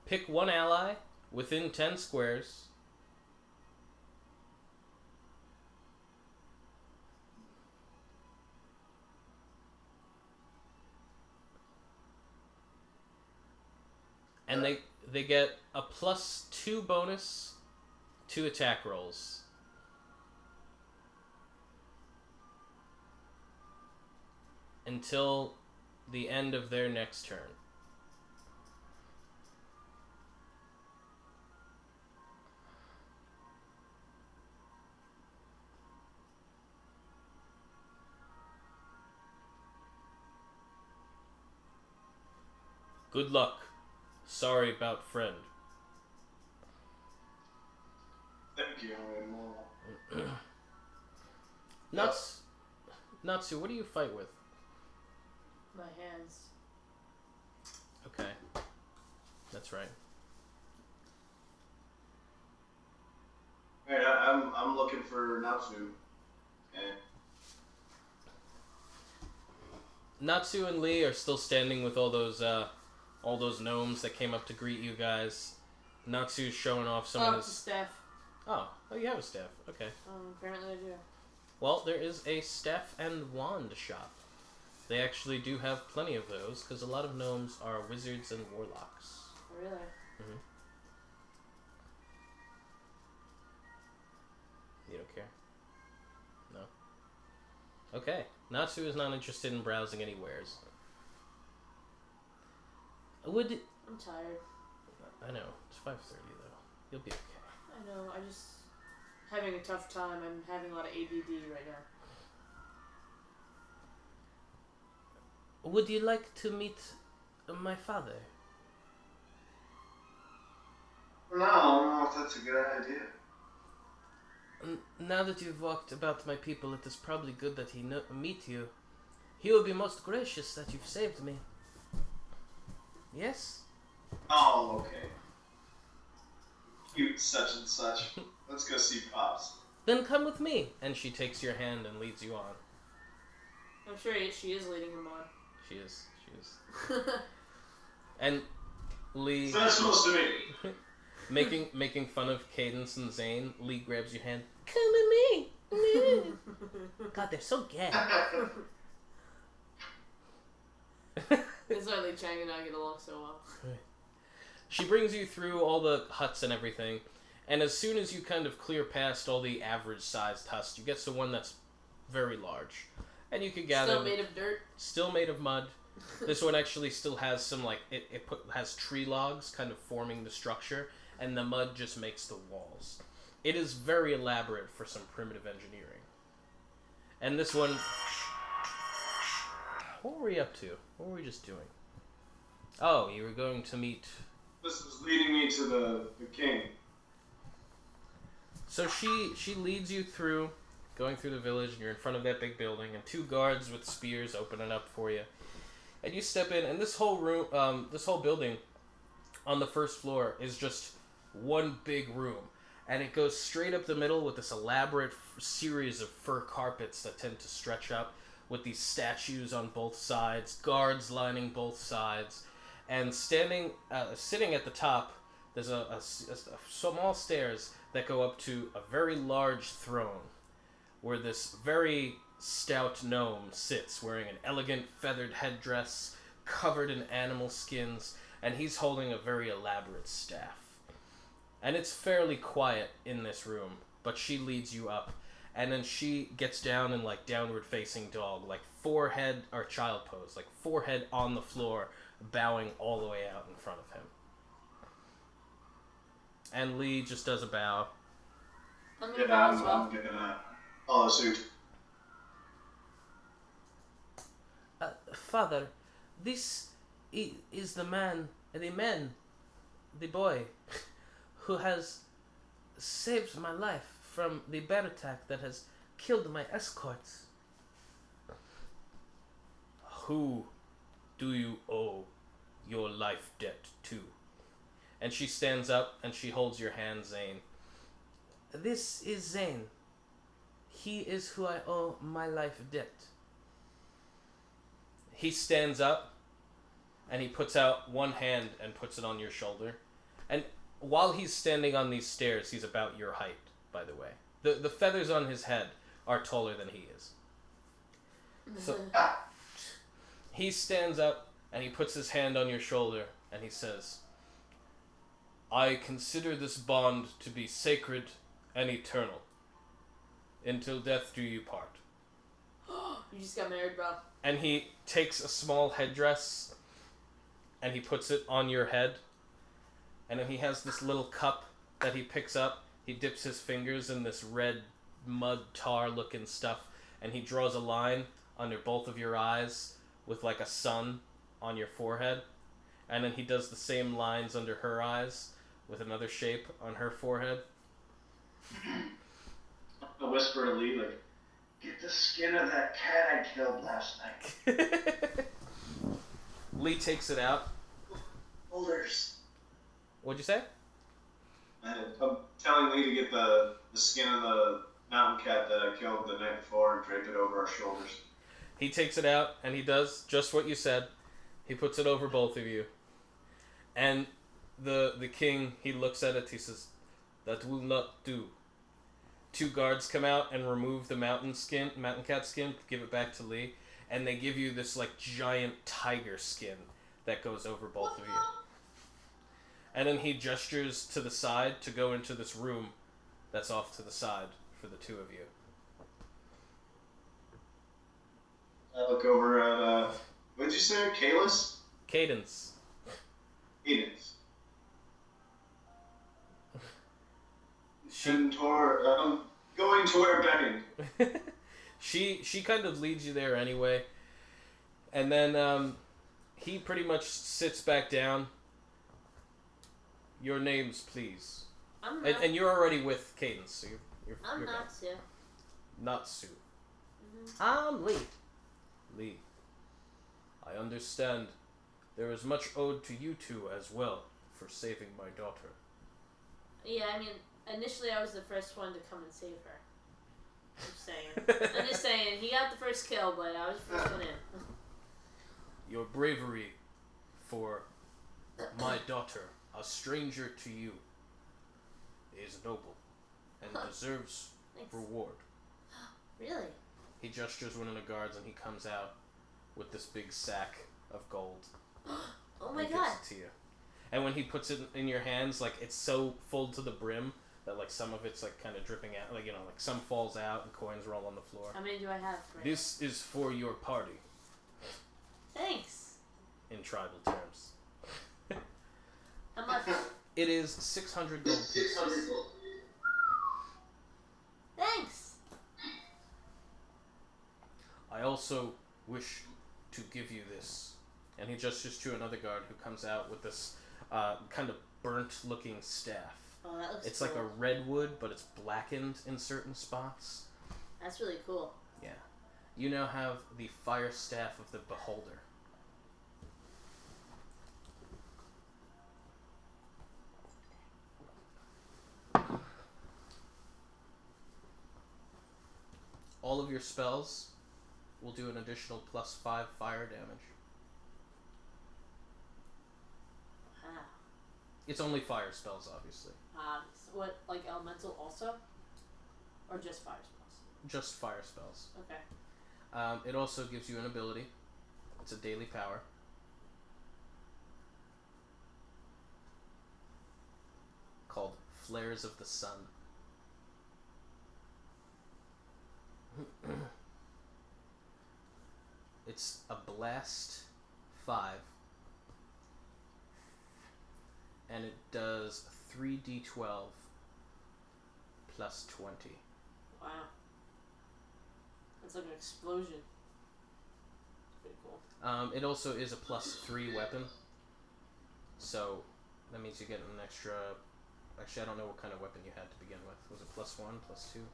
Pick one ally within 10 squares. And they get a +2 bonus to attack rolls. Until the end of their next turn. Good luck. Sorry about friend. Thank you. Natsu, what do you fight with? My hands. Okay. That's right. Alright, I'm looking for Natsu. Okay. Natsu and Lee are still standing with all those gnomes that came up to greet you guys. Natsu's showing off some of his staff. Oh, you have a staff. Okay. Apparently I do. Well, there is a staff and wand shop. They actually do have plenty of those, because a lot of gnomes are wizards and warlocks. Really? Mm-hmm. You don't care? No? Okay. Natsu is not interested in browsing any wares. I'm tired. I know. It's 5:30 though. You'll be okay. I know. I just having a tough time. I'm having a lot of ADD right now. Would you like to meet my father? No, I don't know if that's a good idea. Now that you've walked about my people, it is probably good that he meet you. He will be most gracious that you've saved me. Yes? Oh, okay. Cute such and such. Let's go see Pops. Then come with me. And she takes your hand and leads you on. I'm sure she is leading him on. She is. And Lee... So that's supposed to be. making fun of Cadence and Zane, Lee grabs your hand. Come with me. God, they're so gay. That's why Lee Chang and I get along so well. She brings you through all the huts and everything, and as soon as you kind of clear past all the average-sized huts, you get to one that's very large. And you can gather... Still made of dirt? Still made of mud. This one actually still has some, like, has tree logs kind of forming the structure, and the mud just makes the walls. It is very elaborate for some primitive engineering. And this one... What were we up to? What were we just doing? Oh, you were going to meet... This is leading me to the king. So she leads you through, going through the village, and you're in front of that big building, and 2 guards with spears open it up for you. And you step in, and this whole room, this whole building on the first floor is just one big room. And it goes straight up the middle with this elaborate series of fur carpets that tend to stretch up, with these statues on both sides, guards lining both sides, and sitting at the top, there's a small stairs that go up to a very large throne, where this very stout gnome sits, wearing an elegant feathered headdress, covered in animal skins, and he's holding a very elaborate staff. And it's fairly quiet in this room, but she leads you up. And then she gets down in, like, downward-facing dog, like, forehead, or child pose, like, forehead on the floor, bowing all the way out in front of him. And Lee just does a bow. I'm gonna bow as well. I'm gonna follow suit. Father, this is the boy, who has saved my life from the bear attack that has killed my escorts. Who do you owe your life debt to? And she stands up and she holds your hand, Zane. This is Zane. He is who I owe my life debt. He stands up and he puts out one hand and puts it on your shoulder. And while he's standing on these stairs, he's about your height, by the way. The feathers on his head are taller than he is. So he stands up and he puts his hand on your shoulder and he says, I consider this bond to be sacred and eternal. Until death do you part. You just got married, bro. And he takes a small headdress and he puts it on your head. And then he has this little cup that he picks up. He dips his fingers in this red mud tar looking stuff. And he draws a line under both of your eyes with like a sun on your forehead. And then he does the same lines under her eyes with another shape on her forehead. A whisper to Lee, like, get the skin of that cat I killed last night. Lee takes it out. Holders. What'd you say? I'm telling Lee to get the skin of the mountain cat that I killed the night before and drape it over our shoulders. He takes it out and he does just what you said. He puts it over both of you. And the king, he looks at it, he says, that will not do. 2 guards come out and remove the mountain cat skin, give it back to Lee, and they give you this like giant tiger skin that goes over both of you. And then he gestures to the side to go into this room that's off to the side for the 2 of you. I look over at, what'd you say, Kalis? Cadence. Cadence. Going toward Benning. She kind of leads you there anyway. And then he pretty much sits back down. Your names, please. I'm not. And you're already with Cadence, so I'm you're not Sue. Not Sue. Mm-hmm. I'm Lee. Lee. I understand there is much owed to you two as well for saving my daughter. Yeah, I mean, initially I was the first one to come and save her. I'm just saying. He got the first kill, but I was the first one in. Your bravery for my daughter, a stranger to you, is noble and deserves Thanks. reward. Really? He gestures one of the guards and he comes out with this big sack of gold. Oh my and god. gives it to you. And when he puts it in your hands, like, it's so full to the brim that, like, some of it's, like, kind of dripping out. Like, you know, like, some falls out and coins roll on the floor. How many do I have? Right This is for your party. Thanks. In tribal terms. How much? It is 600 gold pieces. Thanks. I also wish to give you this. And he gestures to another guard who comes out with this kind of burnt-looking staff. Oh, that looks It's cool. like a redwood, but it's blackened in certain spots. That's really cool. Yeah. You now have the fire staff of the Beholder. All of your spells will do an additional +5 fire damage. Wow. It's only fire spells, obviously. So what, like elemental also? Or just fire spells? Just fire spells. Okay. It also gives you an ability. It's a daily power. Called Flares of the Sun. It's a blast 5. And it does 3d12 plus 20. Wow. That's like an explosion. Pretty cool. It also is a +3 weapon. So that means you get an extra... Actually, I don't know what kind of weapon you had to begin with. Was it +1, +2?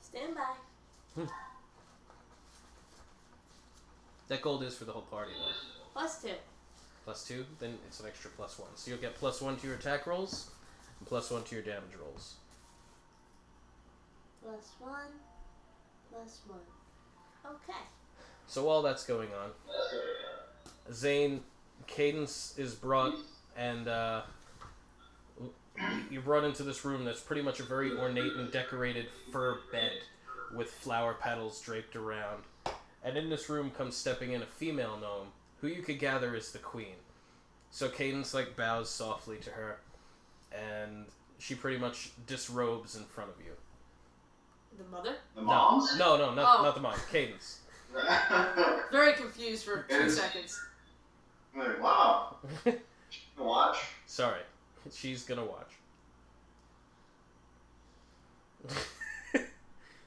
Stand by. That gold is for the whole party, though. +2. +2, then it's an extra +1. So you'll get +1 to your attack rolls, and +1 to your damage rolls. +1. +1. Okay. So while that's going on, Zane, Cadence is brought, and you're brought into this room that's pretty much a very ornate and decorated fur bed with flower petals draped around. And in this room comes stepping in a female gnome, who you could gather is the queen. So Cadence, like, bows softly to her, and she pretty much disrobes in front of you. The mother? The moms? No, not the mom. Cadence. Very confused for 2 seconds. I'm like, wow. Watch. Sorry. She's gonna watch.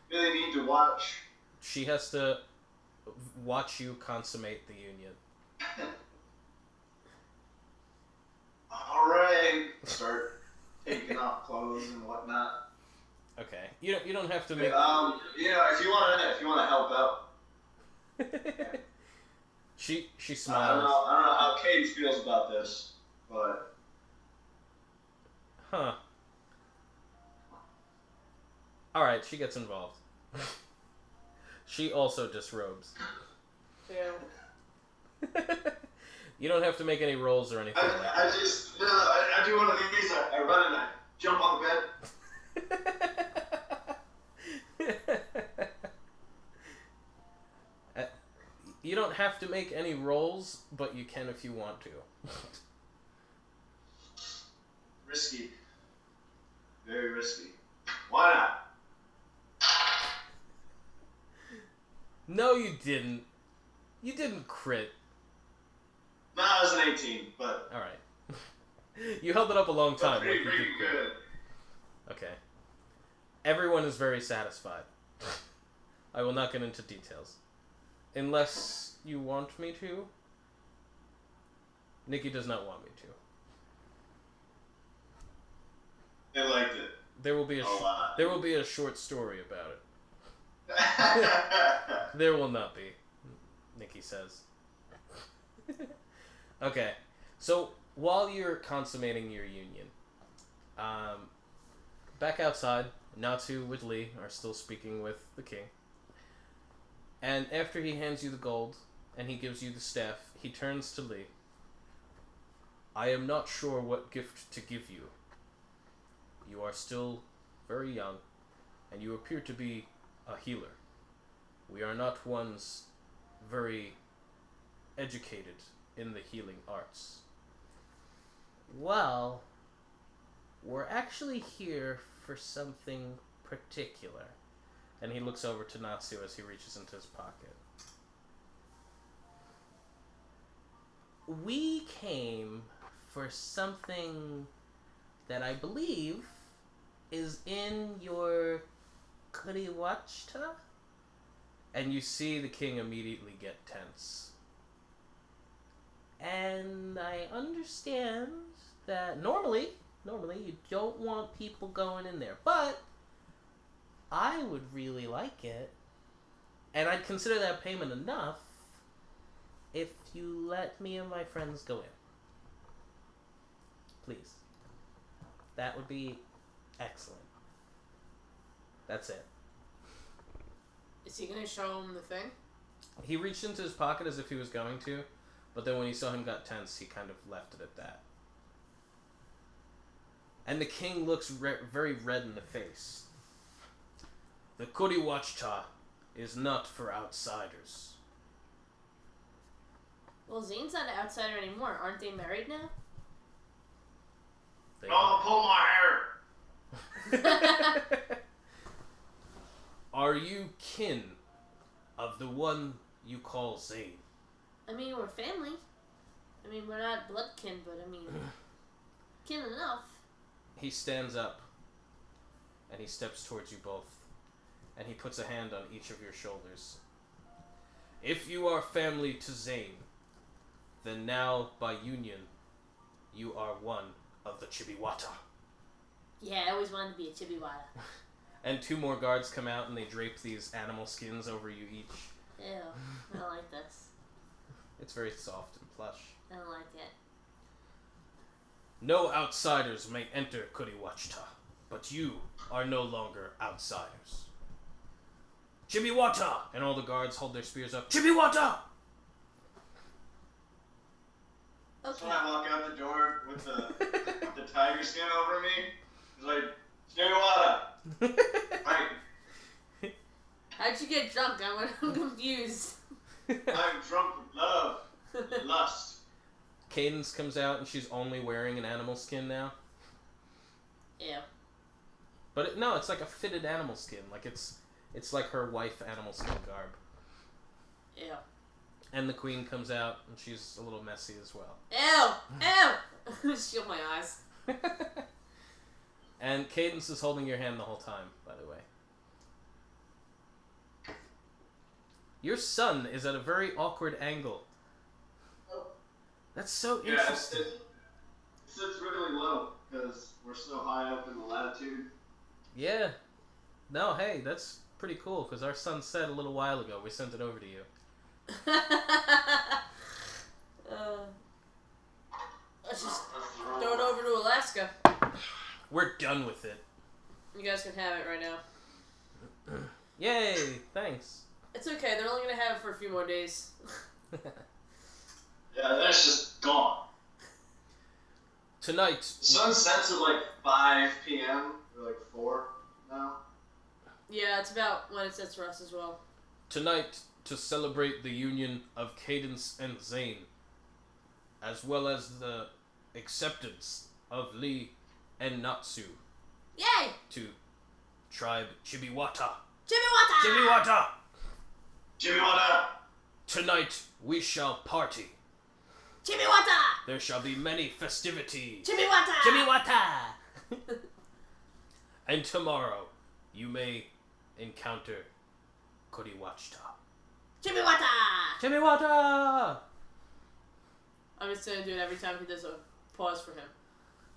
Really need to watch. She has to watch you consummate the union. Alright. Start taking off clothes and whatnot. Okay. You don't have to make... if you wanna help out. She I don't smiles. know how Cadence feels about this, but Huh. Alright, she gets involved. She also disrobes. Ew. You don't have to make any rolls or anything like that. I do one of these. I run and I jump on the bed. You don't have to make any rolls, but you can if you want to. Risky. Very risky. Why not? No, you didn't. You didn't crit. No, I was an 18, but Alright. You held it up a long time. pretty like you did crit. good. Okay. Everyone is very satisfied. I will not get into details. Unless you want me to. Nikki does not want me to. They liked it. There will be A lot. there will be a short story about it. There will not be, Nikki says. Okay, so while you're consummating your union, back outside, Natsu with Lee are still speaking with the king. And after he hands you the gold and he gives you the staff, he turns to Lee. I am not sure what gift to give you. You are still very young, and you appear to be a healer. We are not ones very educated in the healing arts. Well, we're actually here for something particular. And he looks over to Natsu as he reaches into his pocket. We came for something that I believe is in your Chibiwata? And you see the king immediately get tense. And I understand that normally you don't want people going in there, but I would really like it. And I'd consider that payment enough if you let me and my friends go in. Please. That would be excellent. That's it. Is he gonna show him the thing? He reached into his pocket as if he was going to, but then when he saw him got tense, he kind of left it at that. And the king looks very red in the face. The Chibiwata is not for outsiders. Well, Zane's not an outsider anymore. Aren't they married now? Don't pull my hair! Are you kin of the one you call Zane? I mean, we're family. I mean, we're not blood kin, but I mean, kin enough. He stands up, and he steps towards you both, and he puts a hand on each of your shoulders. If you are family to Zane, then now, by union, you are one of the Chibiwata. Yeah, I always wanted to be a Chibiwata. And 2 more guards come out, and they drape these animal skins over you each. Ew, I don't like this. It's very soft and plush. I don't like it. No outsiders may enter Chibiwata, but you are no longer outsiders. Chibiwata! And all the guards hold their spears up. Chibiwata! Okay. So I walk out the door with the tiger skin over me. He's like, Chibiwata! Right. How'd you get drunk? I'm confused. I'm drunk with love and lust. Cadence comes out and she's only wearing an animal skin now. Ew. But no, it's like a fitted animal skin. Like it's like her wife animal skin garb. Ew. And the queen comes out and she's a little messy as well. Ew! Ew! Shield my eyes. And Cadence is holding your hand the whole time, by the way. Your son is at a very awkward angle. That's so interesting. Yeah, it sits really low because we're so high up in the latitude. Yeah. No, hey, that's pretty cool because our son said a little while ago we sent it over to you. Let's just throw it over to Alaska. We're done with it. You guys can have it right now. Yay! Thanks. It's okay, they're only gonna have it for a few more days. Yeah, then it's just gone. Tonight. The sun sets at like 5 p.m. or like 4 now. Yeah, it's about when it sets for us as well. Tonight, to celebrate the union of Cadence and Zane, as well as the acceptance of Lee and Natsu Yay! to tribe Chibiwata. Chibiwata! Chibiwata! Chibiwata! Tonight we shall party. Chibiwata! There shall be many festivities. Chibiwata! Chibiwata! And tomorrow you may encounter Chibiwata. Chibiwata! Chibiwata! I'm just gonna do it every time he does a pause for him.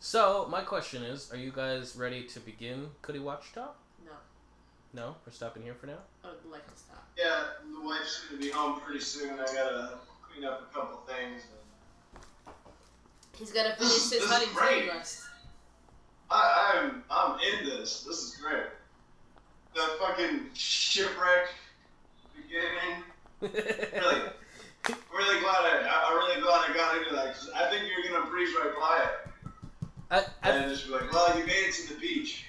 So, my question is, are you guys ready to begin Chibiwata? No. No? We're stopping here for now? I would like to stop. Yeah, the wife's gonna be home pretty soon. I gotta clean up a couple things. He's gotta finish his hunting quest. I'm in this. This is great. The fucking shipwreck beginning. Really glad I got into that, because I think you're gonna breeze right by it. And just be like, well, you made it to the beach.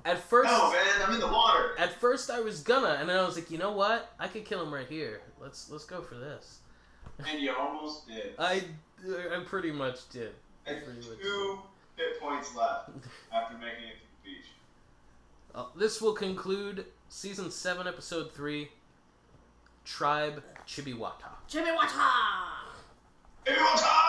At first, no, man, I'm in the water. At first, I was gonna, and then I was like, you know what? I could kill him right here. Let's go for this. And you almost did. I pretty much did. And 2 hit points left after making it to the beach. This will conclude Season 7, Episode 3, Tribe Chibiwata. Chibiwata! Chibiwata!